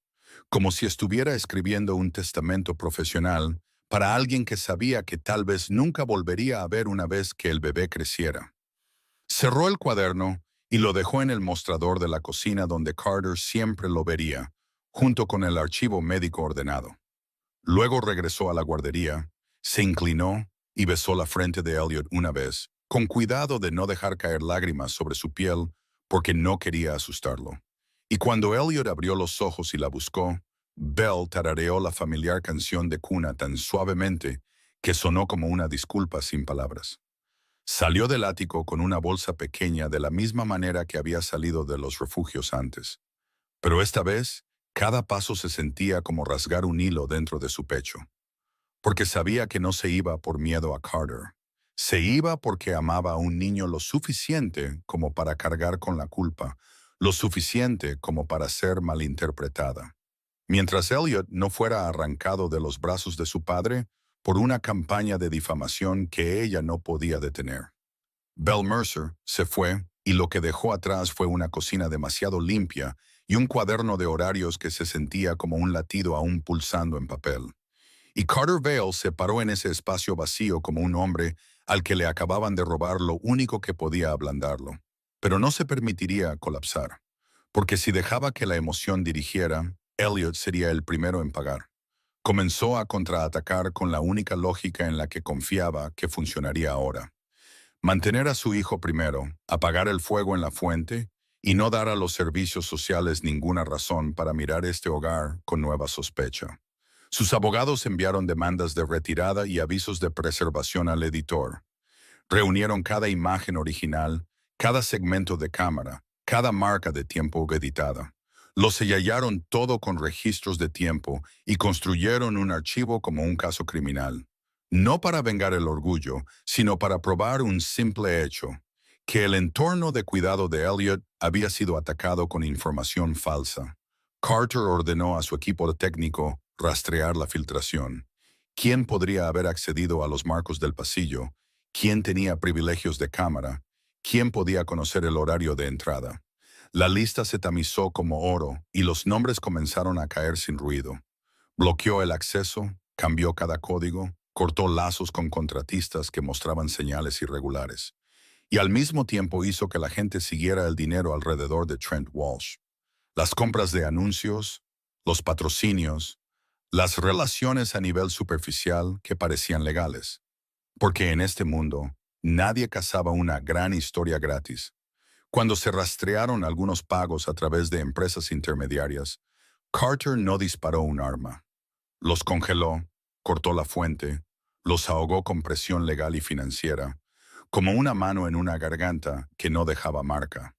Como si estuviera escribiendo un testamento profesional para alguien que sabía que tal vez nunca volvería a ver una vez que el bebé creciera. Cerró el cuaderno y lo dejó en el mostrador de la cocina donde Carter siempre lo vería, junto con el archivo médico ordenado. Luego regresó a la guardería, se inclinó y besó la frente de Elliot una vez, con cuidado de no dejar caer lágrimas sobre su piel porque no quería asustarlo. Y cuando Elliot abrió los ojos y la buscó, Belle tarareó la familiar canción de cuna tan suavemente que sonó como una disculpa sin palabras. Salió del ático con una bolsa pequeña de la misma manera que había salido de los refugios antes. Pero esta vez, cada paso se sentía como rasgar un hilo dentro de su pecho. Porque sabía que no se iba por miedo a Carter. Se iba porque amaba a un niño lo suficiente como para cargar con la culpa, lo suficiente como para ser malinterpretada. Mientras Elliot no fuera arrancado de los brazos de su padre por una campaña de difamación que ella no podía detener. Belle Mercer se fue y lo que dejó atrás fue una cocina demasiado limpia y un cuaderno de horarios que se sentía como un latido aún pulsando en papel. Y Carter Vale se paró en ese espacio vacío como un hombre al que le acababan de robar lo único que podía ablandarlo. Pero no se permitiría colapsar, porque si dejaba que la emoción dirigiera, Elliot sería el primero en pagar. Comenzó a contraatacar con la única lógica en la que confiaba que funcionaría ahora. Mantener a su hijo primero, apagar el fuego en la fuente y no dar a los servicios sociales ninguna razón para mirar este hogar con nueva sospecha. Sus abogados enviaron demandas de retirada y avisos de preservación al editor. Reunieron cada imagen original, cada segmento de cámara, cada marca de tiempo editada. Lo sellaron todo con registros de tiempo y construyeron un archivo como un caso criminal. No para vengar el orgullo, sino para probar un simple hecho, que el entorno de cuidado de Elliot había sido atacado con información falsa. Carter ordenó a su equipo técnico rastrear la filtración. ¿Quién podría haber accedido a los marcos del pasillo? ¿Quién tenía privilegios de cámara? ¿Quién podía conocer el horario de entrada? La lista se tamizó como oro y los nombres comenzaron a caer sin ruido. Bloqueó el acceso, cambió cada código, cortó lazos con contratistas que mostraban señales irregulares. Y al mismo tiempo hizo que la gente siguiera el dinero alrededor de Trent Walsh. Las compras de anuncios, los patrocinios, las relaciones a nivel superficial que parecían legales. Porque en este mundo, nadie cazaba una gran historia gratis. Cuando se rastrearon algunos pagos a través de empresas intermediarias, Carter no disparó un arma. Los congeló, cortó la fuente, los ahogó con presión legal y financiera, como una mano en una garganta que no dejaba marca.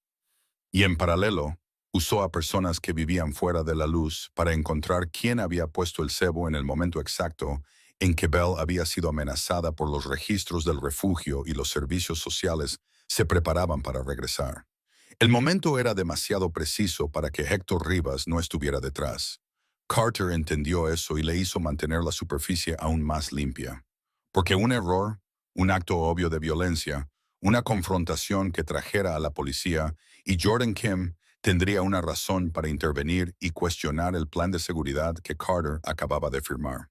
Y en paralelo, usó a personas que vivían fuera de la luz para encontrar quién había puesto el cebo en el momento exacto en que Belle había sido amenazada por los registros del refugio y los servicios sociales se preparaban para regresar. El momento era demasiado preciso para que Héctor Rivas no estuviera detrás. Carter entendió eso y le hizo mantener la superficie aún más limpia. Porque un error, un acto obvio de violencia, una confrontación que trajera a la policía y Jordan Kim tendría una razón para intervenir y cuestionar el plan de seguridad que Carter acababa de firmar.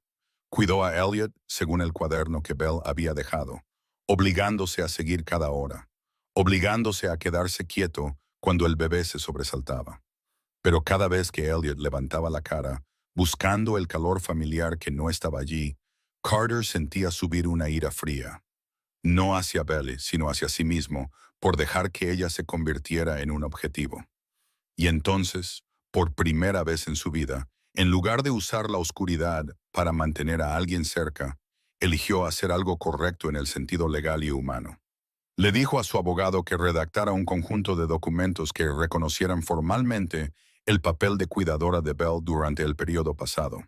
Cuidó a Elliot según el cuaderno que Bell había dejado, obligándose a seguir cada hora, obligándose a quedarse quieto cuando el bebé se sobresaltaba. Pero cada vez que Elliot levantaba la cara, buscando el calor familiar que no estaba allí, Carter sentía subir una ira fría, no hacia Belle, sino hacia sí mismo, por dejar que ella se convirtiera en un objetivo. Y entonces, por primera vez en su vida, en lugar de usar la oscuridad para mantener a alguien cerca, eligió hacer algo correcto en el sentido legal y humano. Le dijo a su abogado que redactara un conjunto de documentos que reconocieran formalmente el papel de cuidadora de Bell durante el periodo pasado,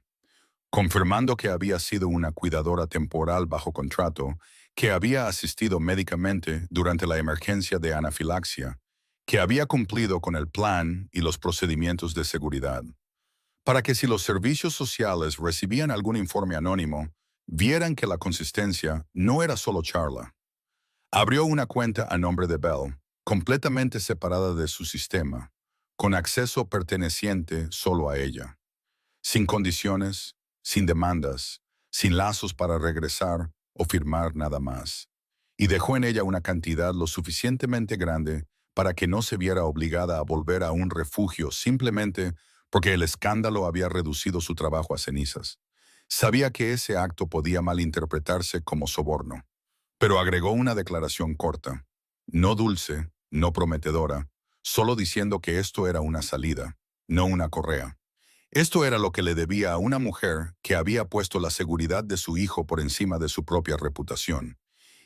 confirmando que había sido una cuidadora temporal bajo contrato, que había asistido médicamente durante la emergencia de anafilaxia, que había cumplido con el plan y los procedimientos de seguridad, para que si los servicios sociales recibían algún informe anónimo, vieran que la consistencia no era solo charla. Abrió una cuenta a nombre de Bell, completamente separada de su sistema, con acceso perteneciente solo a ella, sin condiciones, sin demandas, sin lazos para regresar o firmar nada más. Y dejó en ella una cantidad lo suficientemente grande para que no se viera obligada a volver a un refugio simplemente porque el escándalo había reducido su trabajo a cenizas. Sabía que ese acto podía malinterpretarse como soborno, pero agregó una declaración corta, no dulce, no prometedora, solo diciendo que esto era una salida, no una correa. Esto era lo que le debía a una mujer que había puesto la seguridad de su hijo por encima de su propia reputación,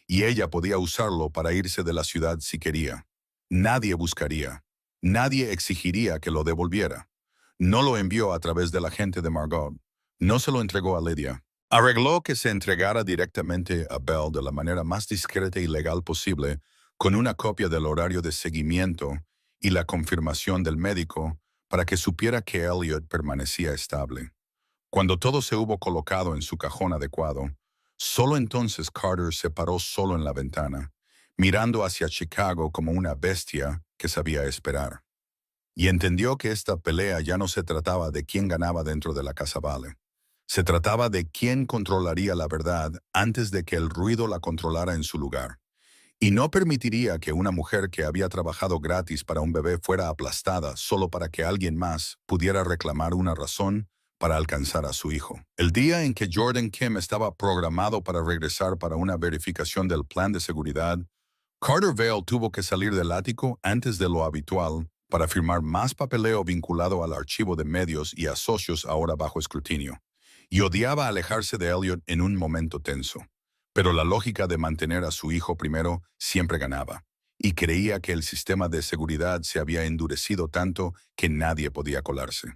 y ella podía usarlo para irse de la ciudad si quería. Nadie buscaría, nadie exigiría que lo devolviera. No lo envió a través del agente de Margot, no se lo entregó a Lydia. Arregló que se entregara directamente a Bell de la manera más discreta y legal posible, con una copia del horario de seguimiento y la confirmación del médico para que supiera que Elliot permanecía estable. Cuando todo se hubo colocado en su cajón adecuado, solo entonces Carter se paró solo en la ventana, mirando hacia Chicago como una bestia que sabía esperar. Y entendió que esta pelea ya no se trataba de quién ganaba dentro de la Casa Vale. Se trataba de quién controlaría la verdad antes de que el ruido la controlara en su lugar. Y no permitiría que una mujer que había trabajado gratis para un bebé fuera aplastada solo para que alguien más pudiera reclamar una razón para alcanzar a su hijo. El día en que Jordan Kim estaba programado para regresar para una verificación del plan de seguridad, Carter Vale tuvo que salir del ático antes de lo habitual para firmar más papeleo vinculado al archivo de medios y a socios ahora bajo escrutinio. Y odiaba alejarse de Elliot en un momento tenso. Pero la lógica de mantener a su hijo primero siempre ganaba, y creía que el sistema de seguridad se había endurecido tanto que nadie podía colarse.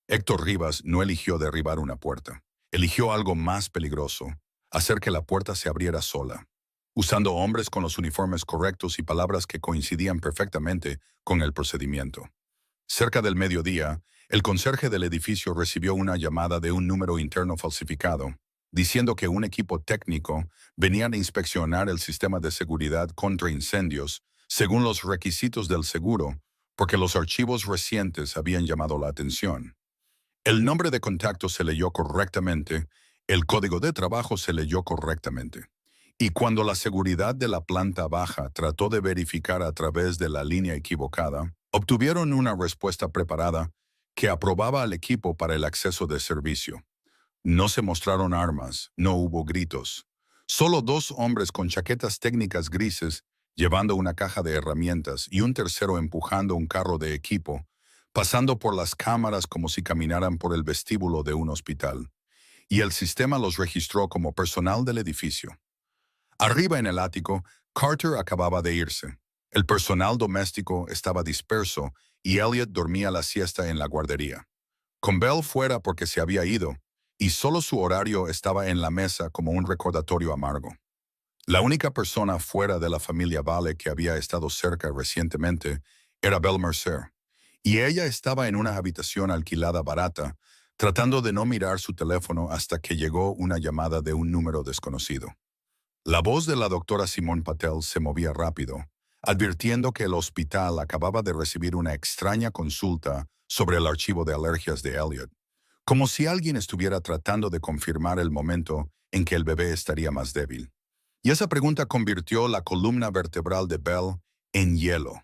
Héctor Rivas no eligió derribar una puerta. Eligió algo más peligroso, hacer que la puerta se abriera sola, usando hombres con los uniformes correctos y palabras que coincidían perfectamente con el procedimiento. Cerca del mediodía, el conserje del edificio recibió una llamada de un número interno falsificado, diciendo que un equipo técnico venía a inspeccionar el sistema de seguridad contra incendios según los requisitos del seguro, porque los archivos recientes habían llamado la atención. El nombre de contacto se leyó correctamente, el código de trabajo se leyó correctamente. Y cuando la seguridad de la planta baja trató de verificar a través de la línea equivocada, obtuvieron una respuesta preparada que aprobaba al equipo para el acceso de servicio. No se mostraron armas, no hubo gritos. Solo dos hombres con chaquetas técnicas grises llevando una caja de herramientas y un tercero empujando un carro de equipo, pasando por las cámaras como si caminaran por el vestíbulo de un hospital. Y el sistema los registró como personal del edificio. Arriba en el ático, Carter acababa de irse. El personal doméstico estaba disperso y Elliot dormía la siesta en la guardería. Con Bell fuera porque se había ido, y solo su horario estaba en la mesa como un recordatorio amargo. La única persona fuera de la familia Vale que había estado cerca recientemente era Belle Mercer, y ella estaba en una habitación alquilada barata, tratando de no mirar su teléfono hasta que llegó una llamada de un número desconocido. La voz de la doctora Simone Patel se movía rápido, advirtiendo que el hospital acababa de recibir una extraña consulta sobre el archivo de alergias de Elliot, como si alguien estuviera tratando de confirmar el momento en que el bebé estaría más débil. Y esa pregunta convirtió la columna vertebral de Belle en hielo.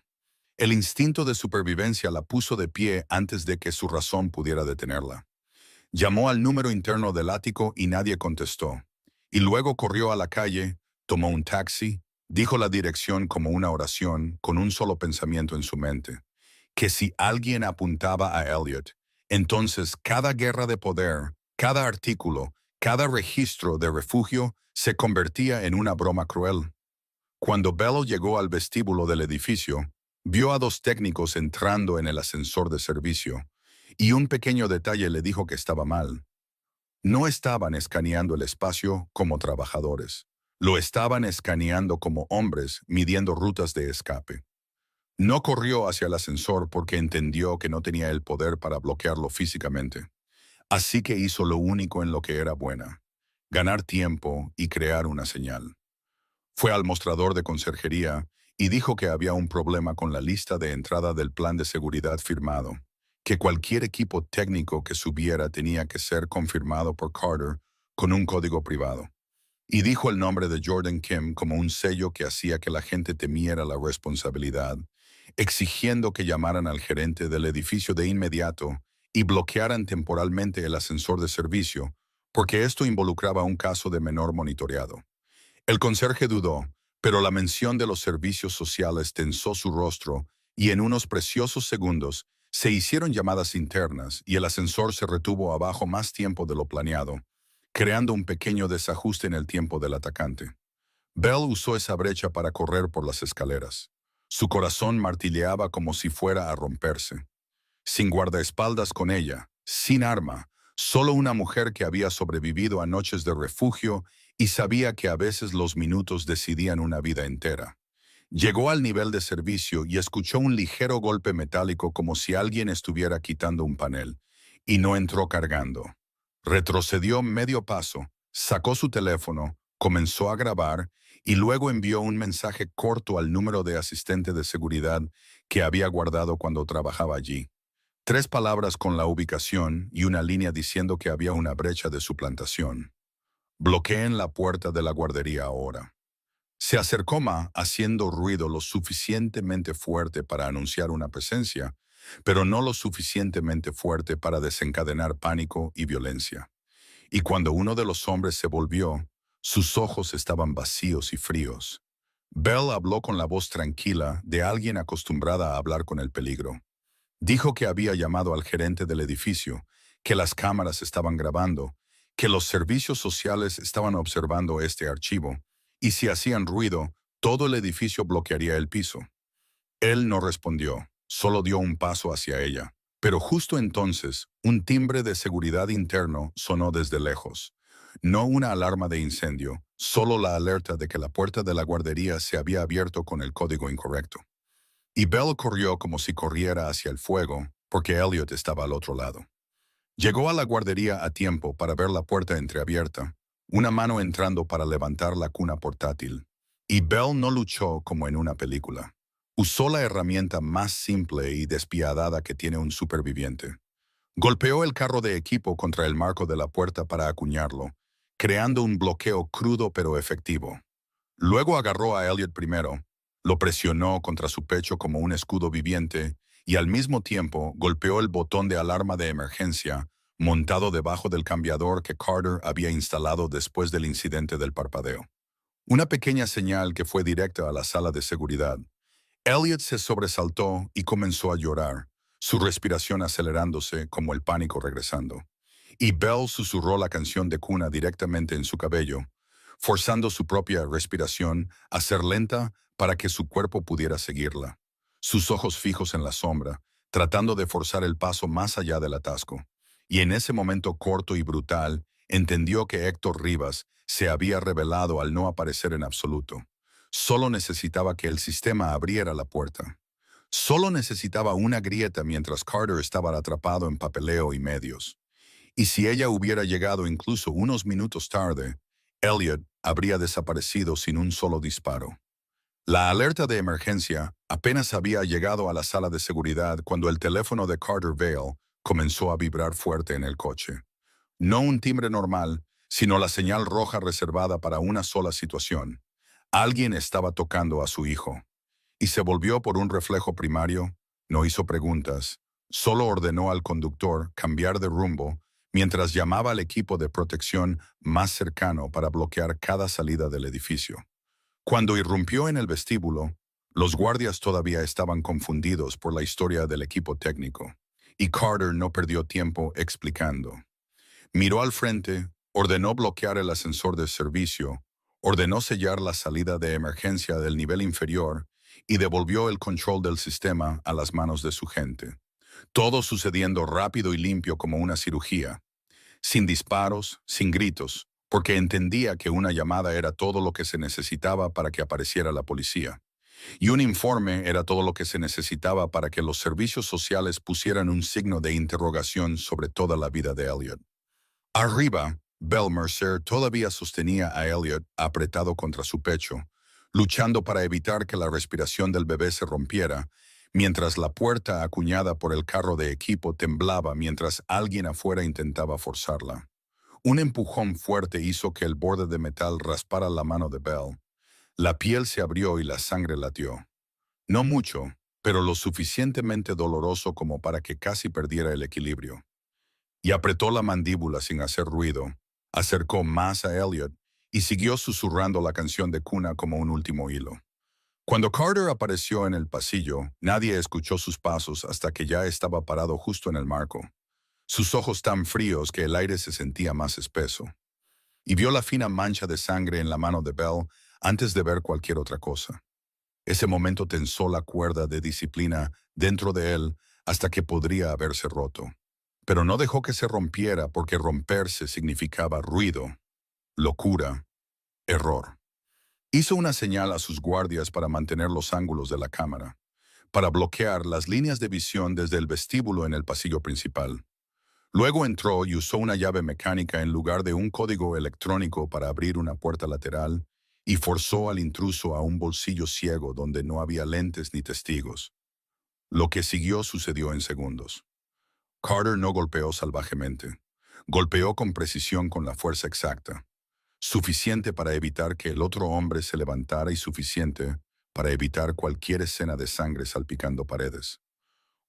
El instinto de supervivencia la puso de pie antes de que su razón pudiera detenerla. Llamó al número interno del ático y nadie contestó. Y luego corrió a la calle, tomó un taxi, dijo la dirección como una oración, con un solo pensamiento en su mente: que si alguien apuntaba a Elliot, entonces cada guerra de poder, cada artículo, cada registro de refugio se convertía en una broma cruel. Cuando Bello llegó al vestíbulo del edificio, vio a dos técnicos entrando en el ascensor de servicio, y un pequeño detalle le dijo que estaba mal. No estaban escaneando el espacio como trabajadores. Lo estaban escaneando como hombres midiendo rutas de escape. No corrió hacia el ascensor porque entendió que no tenía el poder para bloquearlo físicamente. Así que hizo lo único en lo que era buena: ganar tiempo y crear una señal. Fue al mostrador de conserjería y dijo que había un problema con la lista de entrada del plan de seguridad firmado, que cualquier equipo técnico que subiera tenía que ser confirmado por Carter con un código privado. Y dijo el nombre de Jordan Kim como un sello que hacía que la gente temiera la responsabilidad, exigiendo que llamaran al gerente del edificio de inmediato y bloquearan temporalmente el ascensor de servicio, porque esto involucraba un caso de menor monitoreado. El conserje dudó, pero la mención de los servicios sociales tensó su rostro y en unos preciosos segundos se hicieron llamadas internas y el ascensor se retuvo abajo más tiempo de lo planeado, creando un pequeño desajuste en el tiempo del atacante. Bell usó esa brecha para correr por las escaleras. Su corazón martilleaba como si fuera a romperse. Sin guardaespaldas con ella, sin arma, solo una mujer que había sobrevivido a noches de refugio y sabía que a veces los minutos decidían una vida entera. Llegó al nivel de servicio y escuchó un ligero golpe metálico como si alguien estuviera quitando un panel, y no entró cargando. Retrocedió medio paso, sacó su teléfono, comenzó a grabar y luego envió un mensaje corto al número de asistente de seguridad que había guardado cuando trabajaba allí. 3 palabras con la ubicación y una línea diciendo que había una brecha de suplantación. Bloqueen la puerta de la guardería ahora. Se acercó Ma haciendo ruido lo suficientemente fuerte para anunciar una presencia, pero no lo suficientemente fuerte para desencadenar pánico y violencia. Y cuando uno de los hombres se volvió, sus ojos estaban vacíos y fríos. Bell habló con la voz tranquila de alguien acostumbrada a hablar con el peligro. Dijo que había llamado al gerente del edificio, que las cámaras estaban grabando, que los servicios sociales estaban observando este archivo, y si hacían ruido, todo el edificio bloquearía el piso. Él no respondió, solo dio un paso hacia ella. Pero justo entonces, un timbre de seguridad interno sonó desde lejos. No una alarma de incendio, solo la alerta de que la puerta de la guardería se había abierto con el código incorrecto. Y Bell corrió como si corriera hacia el fuego, porque Elliot estaba al otro lado. Llegó a la guardería a tiempo para ver la puerta entreabierta, una mano entrando para levantar la cuna portátil. Y Bell no luchó como en una película. Usó la herramienta más simple y despiadada que tiene un superviviente. Golpeó el carro de equipo contra el marco de la puerta para acuñarlo, creando un bloqueo crudo pero efectivo. Luego agarró a Elliot primero, lo presionó contra su pecho como un escudo viviente y al mismo tiempo golpeó el botón de alarma de emergencia montado debajo del cambiador que Carter había instalado después del incidente del parpadeo. Una pequeña señal que fue directa a la sala de seguridad. Elliot se sobresaltó y comenzó a llorar, su respiración acelerándose como el pánico regresando. Y Bell susurró la canción de cuna directamente en su cabello, forzando su propia respiración a ser lenta para que su cuerpo pudiera seguirla. Sus ojos fijos en la sombra, tratando de forzar el paso más allá del atasco. Y en ese momento corto y brutal, entendió que Héctor Rivas se había revelado al no aparecer en absoluto. Solo necesitaba que el sistema abriera la puerta. Solo necesitaba una grieta mientras Carter estaba atrapado en papeleo y medios. Y si ella hubiera llegado incluso unos minutos tarde, Elliot habría desaparecido sin un solo disparo. La alerta de emergencia apenas había llegado a la sala de seguridad cuando el teléfono de Carter Vale comenzó a vibrar fuerte en el coche. No un timbre normal, sino la señal roja reservada para una sola situación. Alguien estaba tocando a su hijo. Y se volvió por un reflejo primario, no hizo preguntas, solo ordenó al conductor cambiar de rumbo mientras llamaba al equipo de protección más cercano para bloquear cada salida del edificio. Cuando irrumpió en el vestíbulo, los guardias todavía estaban confundidos por la historia del equipo técnico, y Carter no perdió tiempo explicando. Miró al frente, ordenó bloquear el ascensor de servicio, ordenó sellar la salida de emergencia del nivel inferior y devolvió el control del sistema a las manos de su gente. Todo sucediendo rápido y limpio como una cirugía, sin disparos, sin gritos, porque entendía que una llamada era todo lo que se necesitaba para que apareciera la policía. Y un informe era todo lo que se necesitaba para que los servicios sociales pusieran un signo de interrogación sobre toda la vida de Elliot. Arriba, Belle Mercer todavía sostenía a Elliot apretado contra su pecho, luchando para evitar que la respiración del bebé se rompiera, mientras la puerta acuñada por el carro de equipo temblaba mientras alguien afuera intentaba forzarla. Un empujón fuerte hizo que el borde de metal raspara la mano de Belle. La piel se abrió y la sangre latió. No mucho, pero lo suficientemente doloroso como para que casi perdiera el equilibrio. Y apretó la mandíbula sin hacer ruido, acercó más a Elliot y siguió susurrando la canción de cuna como un último hilo. Cuando Carter apareció en el pasillo, nadie escuchó sus pasos hasta que ya estaba parado justo en el marco, sus ojos tan fríos que el aire se sentía más espeso, y vio la fina mancha de sangre en la mano de Belle antes de ver cualquier otra cosa. Ese momento tensó la cuerda de disciplina dentro de él hasta que podría haberse roto. Pero no dejó que se rompiera porque romperse significaba ruido, locura, error. Hizo una señal a sus guardias para mantener los ángulos de la cámara, para bloquear las líneas de visión desde el vestíbulo en el pasillo principal. Luego entró y usó una llave mecánica en lugar de un código electrónico para abrir una puerta lateral y forzó al intruso a un bolsillo ciego donde no había lentes ni testigos. Lo que siguió sucedió en segundos. Carter no golpeó salvajemente. Golpeó con precisión con la fuerza exacta, suficiente para evitar que el otro hombre se levantara y suficiente para evitar cualquier escena de sangre salpicando paredes.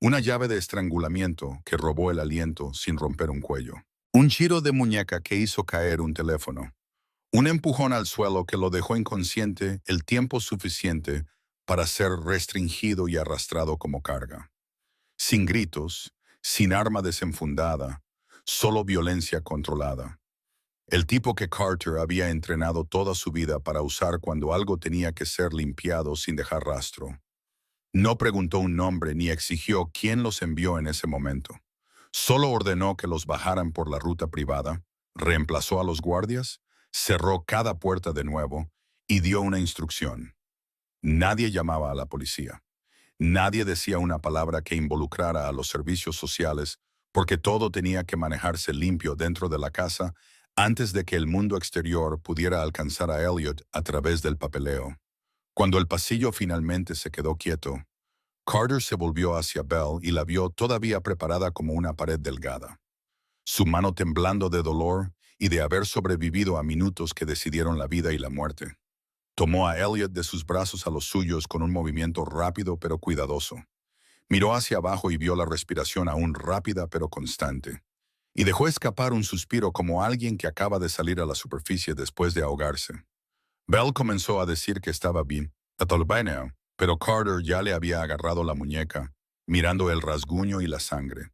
Una llave de estrangulamiento que robó el aliento sin romper un cuello. Un giro de muñeca que hizo caer un teléfono. Un empujón al suelo que lo dejó inconsciente el tiempo suficiente para ser restringido y arrastrado como carga. Sin gritos, sin arma desenfundada, solo violencia controlada. El tipo que Carter había entrenado toda su vida para usar cuando algo tenía que ser limpiado sin dejar rastro. No preguntó un nombre ni exigió quién los envió en ese momento. Solo ordenó que los bajaran por la ruta privada, reemplazó a los guardias, cerró cada puerta de nuevo y dio una instrucción. Nadie llamaba a la policía. Nadie decía una palabra que involucrara a los servicios sociales porque todo tenía que manejarse limpio dentro de la casa antes de que el mundo exterior pudiera alcanzar a Elliot a través del papeleo. Cuando el pasillo finalmente se quedó quieto, Carter se volvió hacia Belle y la vio todavía preparada como una pared delgada, su mano temblando de dolor y de haber sobrevivido a minutos que decidieron la vida y la muerte. Tomó a Elliot de sus brazos a los suyos con un movimiento rápido pero cuidadoso. Miró hacia abajo y vio la respiración aún rápida pero constante. Y dejó escapar un suspiro como alguien que acaba de salir a la superficie después de ahogarse. Belle comenzó a decir que estaba bien, pero Carter ya le había agarrado la muñeca, mirando el rasguño y la sangre.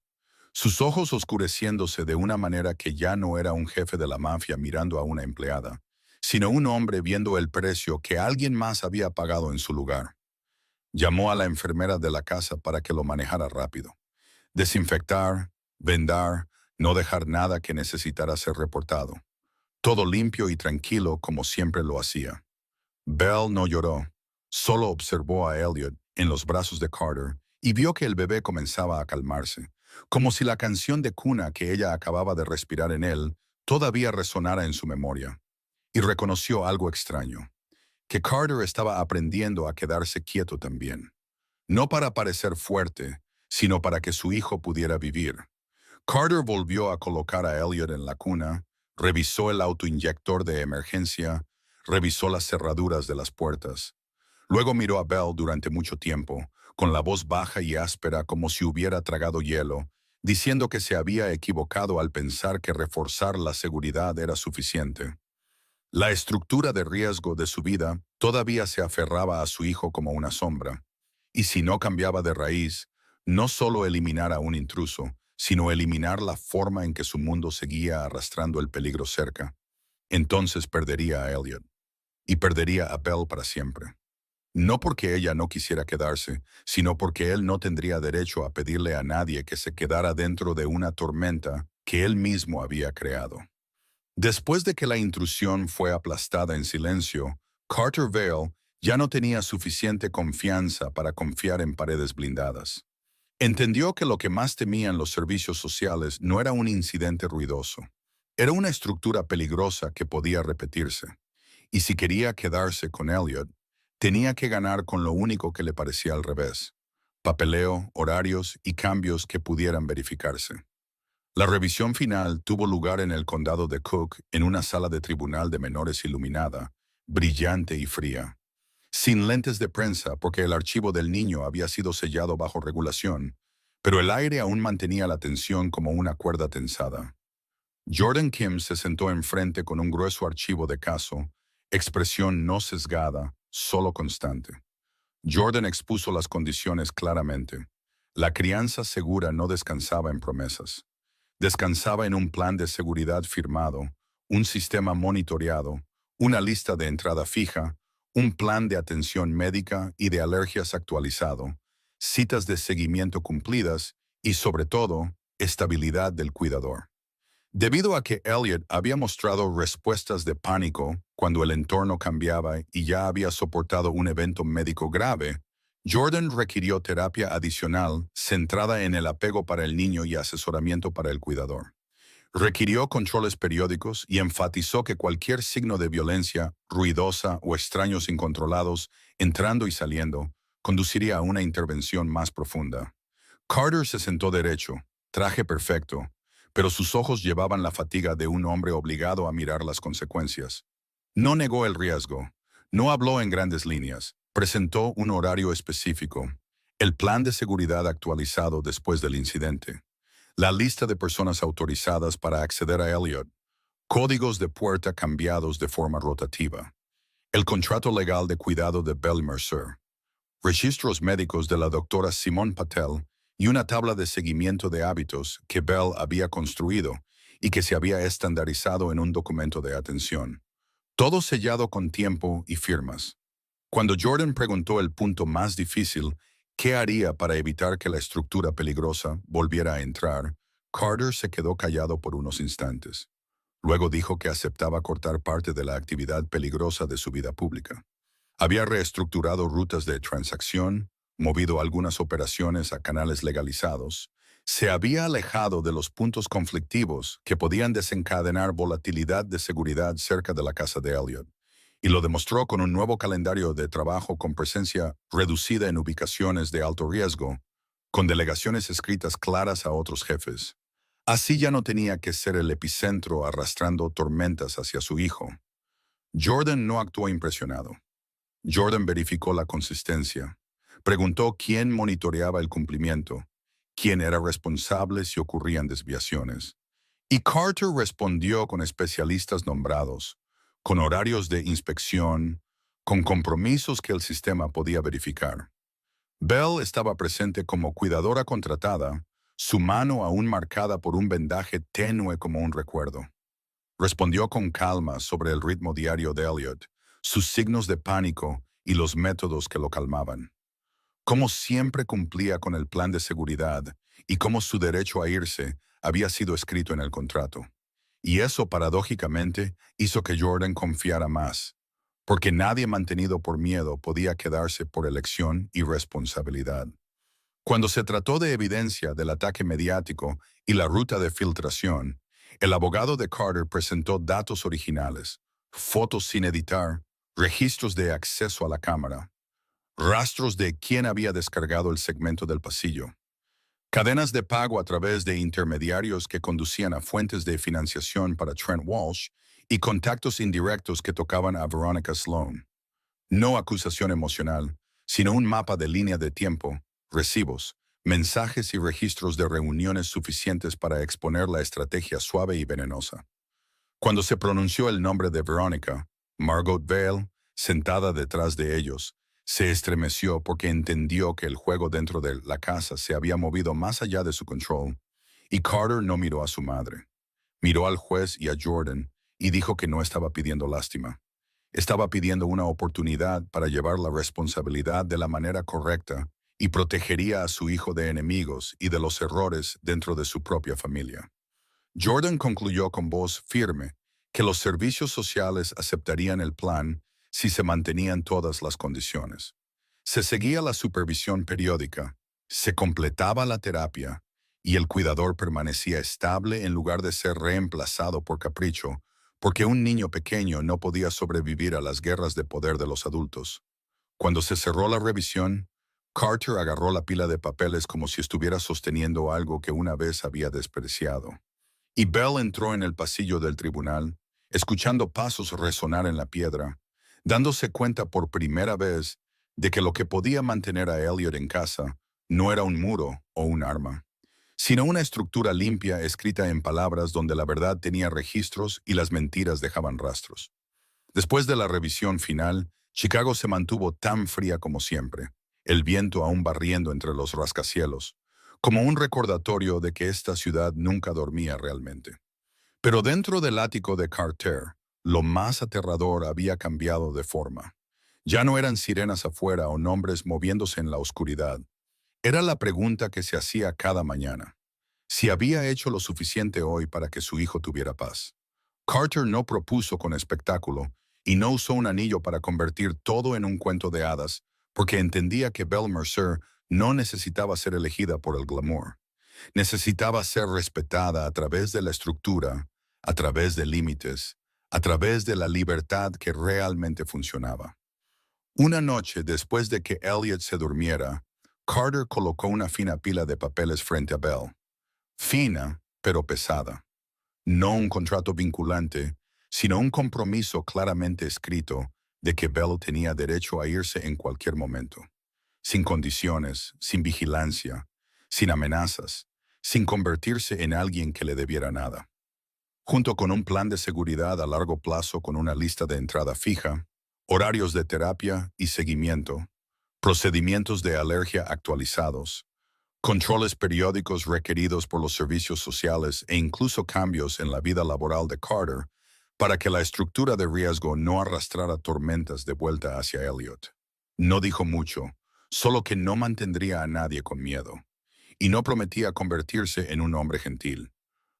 Sus ojos oscureciéndose de una manera que ya no era un jefe de la mafia mirando a una empleada, sino un hombre viendo el precio que alguien más había pagado en su lugar. Llamó a la enfermera de la casa para que lo manejara rápido. Desinfectar, vendar, no dejar nada que necesitara ser reportado. Todo limpio y tranquilo como siempre lo hacía. Belle no lloró, solo observó a Elliot en los brazos de Carter y vio que el bebé comenzaba a calmarse, como si la canción de cuna que ella acababa de respirar en él todavía resonara en su memoria. Y reconoció algo extraño. que Carter estaba aprendiendo a quedarse quieto también. No para parecer fuerte, sino para que su hijo pudiera vivir. Carter volvió a colocar a Elliot en la cuna, revisó el autoinyector de emergencia, revisó las cerraduras de las puertas. Luego miró a Belle durante mucho tiempo, con la voz baja y áspera como si hubiera tragado hielo, diciendo que se había equivocado al pensar que reforzar la seguridad era suficiente. La estructura de riesgo de su vida todavía se aferraba a su hijo como una sombra, y si no cambiaba de raíz, no solo eliminar a un intruso, sino eliminar la forma en que su mundo seguía arrastrando el peligro cerca, entonces perdería a Elliot, y perdería a Belle para siempre. No porque ella no quisiera quedarse, sino porque él no tendría derecho a pedirle a nadie que se quedara dentro de una tormenta que él mismo había creado. Después de que la intrusión fue aplastada en silencio, Carter Vale ya no tenía suficiente confianza para confiar en paredes blindadas. Entendió que lo que más temían los servicios sociales no era un incidente ruidoso. Era una estructura peligrosa que podía repetirse. Y si quería quedarse con Elliot, tenía que ganar con lo único que le parecía al revés: papeleo, horarios y cambios que pudieran verificarse. La revisión final tuvo lugar en el condado de Cook, en una sala de tribunal de menores iluminada, brillante y fría. Sin lentes de prensa porque el archivo del niño había sido sellado bajo regulación, pero el aire aún mantenía la tensión como una cuerda tensada. Jordan Kim se sentó enfrente con un grueso archivo de caso, expresión no sesgada, solo constante. Jordan expuso las condiciones claramente. La crianza segura no descansaba en promesas. Descansaba en un plan de seguridad firmado, un sistema monitoreado, una lista de entrada fija, un plan de atención médica y de alergias actualizado, citas de seguimiento cumplidas y, sobre todo, estabilidad del cuidador. Debido a que Elliot había mostrado respuestas de pánico cuando el entorno cambiaba y ya había soportado un evento médico grave, Jordan requirió terapia adicional centrada en el apego para el niño y asesoramiento para el cuidador. Requirió controles periódicos y enfatizó que cualquier signo de violencia, ruidosa o extraños incontrolados, entrando y saliendo, conduciría a una intervención más profunda. Carter se sentó derecho, traje perfecto, pero sus ojos llevaban la fatiga de un hombre obligado a mirar las consecuencias. No negó el riesgo, no habló en grandes líneas, presentó un horario específico, el plan de seguridad actualizado después del incidente, la lista de personas autorizadas para acceder a Elliot, códigos de puerta cambiados de forma rotativa, el contrato legal de cuidado de Belle Mercer, registros médicos de la doctora Simone Patel y una tabla de seguimiento de hábitos que Belle había construido y que se había estandarizado en un documento de atención. Todo sellado con tiempo y firmas. Cuando Jordan preguntó el punto más difícil, ¿qué haría para evitar que la estructura peligrosa volviera a entrar?, Carter se quedó callado por unos instantes. Luego dijo que aceptaba cortar parte de la actividad peligrosa de su vida pública. Había reestructurado rutas de transacción, movido algunas operaciones a canales legalizados, se había alejado de los puntos conflictivos que podían desencadenar volatilidad de seguridad cerca de la casa de Elliot, y lo demostró con un nuevo calendario de trabajo con presencia reducida en ubicaciones de alto riesgo, con delegaciones escritas claras a otros jefes. Así ya no tenía que ser el epicentro arrastrando tormentas hacia su hijo. Jordan no actuó impresionado. Jordan verificó la consistencia. Preguntó quién monitoreaba el cumplimiento, quién era responsable si ocurrían desviaciones. Y Carter respondió con especialistas nombrados, con horarios de inspección, con compromisos que el sistema podía verificar. Belle estaba presente como cuidadora contratada, su mano aún marcada por un vendaje tenue como un recuerdo. Respondió con calma sobre el ritmo diario de Elliot, sus signos de pánico y los métodos que lo calmaban. Cómo siempre cumplía con el plan de seguridad y cómo su derecho a irse había sido escrito en el contrato. Y eso, paradójicamente, hizo que Jordan confiara más, porque nadie mantenido por miedo podía quedarse por elección y responsabilidad. Cuando se trató de evidencia del ataque mediático y la ruta de filtración, el abogado de Carter presentó datos originales, fotos sin editar, registros de acceso a la cámara, rastros de quién había descargado el segmento del pasillo, cadenas de pago a través de intermediarios que conducían a fuentes de financiación para Trent Walsh y contactos indirectos que tocaban a Veronica Sloan. No acusación emocional, sino un mapa de línea de tiempo, recibos, mensajes y registros de reuniones suficientes para exponer la estrategia suave y venenosa. Cuando se pronunció el nombre de Veronica, Margot Vale, sentada detrás de ellos, se estremeció porque entendió que el juego dentro de la casa se había movido más allá de su control, y Carter no miró a su madre. Miró al juez y a Jordan y dijo que no estaba pidiendo lástima. Estaba pidiendo una oportunidad para llevar la responsabilidad de la manera correcta y protegería a su hijo de enemigos y de los errores dentro de su propia familia. Jordan concluyó con voz firme que los servicios sociales aceptarían el plan si se mantenían todas las condiciones. Se seguía la supervisión periódica, se completaba la terapia y el cuidador permanecía estable en lugar de ser reemplazado por capricho, porque un niño pequeño no podía sobrevivir a las guerras de poder de los adultos. Cuando se cerró la revisión, Carter agarró la pila de papeles como si estuviera sosteniendo algo que una vez había despreciado. Y Bell entró en el pasillo del tribunal, escuchando pasos resonar en la piedra, dándose cuenta por primera vez de que lo que podía mantener a Elliot en casa no era un muro o un arma, sino una estructura limpia escrita en palabras donde la verdad tenía registros y las mentiras dejaban rastros. Después de la revisión final, Chicago se mantuvo tan fría como siempre, el viento aún barriendo entre los rascacielos, como un recordatorio de que esta ciudad nunca dormía realmente. Pero dentro del ático de Carter, lo más aterrador había cambiado de forma. Ya no eran sirenas afuera o nombres moviéndose en la oscuridad. Era la pregunta que se hacía cada mañana. Si había hecho lo suficiente hoy para que su hijo tuviera paz. Carter no propuso con espectáculo y no usó un anillo para convertir todo en un cuento de hadas, porque entendía que Belle Mercer no necesitaba ser elegida por el glamour. Necesitaba ser respetada a través de la estructura, a través de límites, a través de la libertad que realmente funcionaba. Una noche después de que Elliot se durmiera, Carter colocó una fina pila de papeles frente a Belle. Fina, pero pesada. No un contrato vinculante, sino un compromiso claramente escrito de que Belle tenía derecho a irse en cualquier momento, sin condiciones, sin vigilancia, sin amenazas, sin convertirse en alguien que le debiera nada. Junto con un plan de seguridad a largo plazo con una lista de entrada fija, horarios de terapia y seguimiento, procedimientos de alergia actualizados, controles periódicos requeridos por los servicios sociales e incluso cambios en la vida laboral de Carter para que la estructura de riesgo no arrastrara tormentas de vuelta hacia Elliot. No dijo mucho, solo que no mantendría a nadie con miedo. Y no prometía convertirse en un hombre gentil.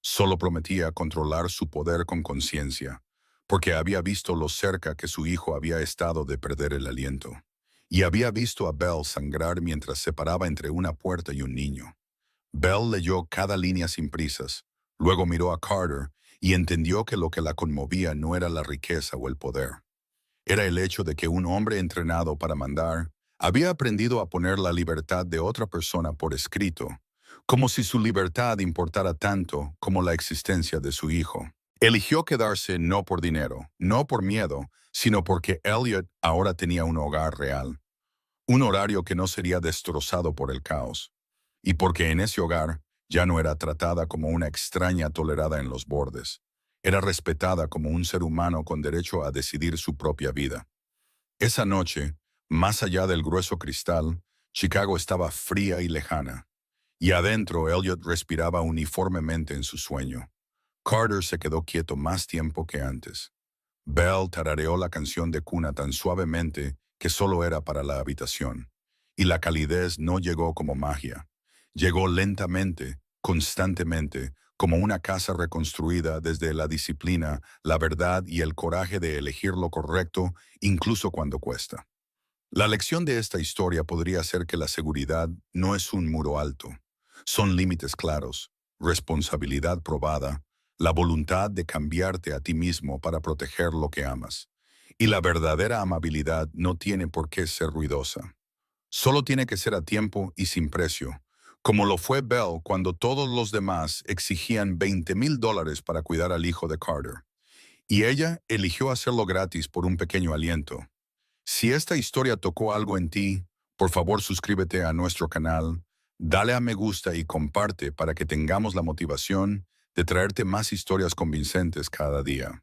Solo prometía controlar su poder con conciencia, porque había visto lo cerca que su hijo había estado de perder el aliento. Y había visto a Belle sangrar mientras se paraba entre una puerta y un niño. Belle leyó cada línea sin prisas, luego miró a Carter y entendió que lo que la conmovía no era la riqueza o el poder. Era el hecho de que un hombre entrenado para mandar había aprendido a poner la libertad de otra persona por escrito, como si su libertad importara tanto como la existencia de su hijo. Eligió quedarse no por dinero, no por miedo, sino porque Elliot ahora tenía un hogar real, un horario que no sería destrozado por el caos, y porque en ese hogar ya no era tratada como una extraña tolerada en los bordes, era respetada como un ser humano con derecho a decidir su propia vida. Esa noche, más allá del grueso cristal, Chicago estaba fría y lejana, y adentro Elliot respiraba uniformemente en su sueño. Carter se quedó quieto más tiempo que antes. Belle tarareó la canción de cuna tan suavemente que solo era para la habitación, y la calidez no llegó como magia. Llegó lentamente, constantemente, como una casa reconstruida desde la disciplina, la verdad y el coraje de elegir lo correcto, incluso cuando cuesta. La lección de esta historia podría ser que la seguridad no es un muro alto. Son límites claros, responsabilidad probada, la voluntad de cambiarte a ti mismo para proteger lo que amas. Y la verdadera amabilidad no tiene por qué ser ruidosa. Solo tiene que ser a tiempo y sin precio, como lo fue Belle cuando todos los demás exigían $20,000 para cuidar al hijo de Carter. Y ella eligió hacerlo gratis por un pequeño aliento. Si esta historia tocó algo en ti, por favor suscríbete a nuestro canal, dale a me gusta y comparte para que tengamos la motivación de traerte más historias convincentes cada día.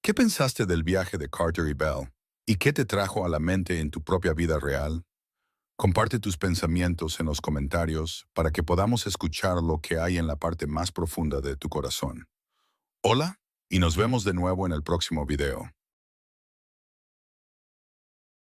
¿Qué pensaste del viaje de Carter y Belle? ¿Y qué te trajo a la mente en tu propia vida real? Comparte tus pensamientos en los comentarios para que podamos escuchar lo que hay en la parte más profunda de tu corazón. Hola, y nos vemos de nuevo en el próximo video.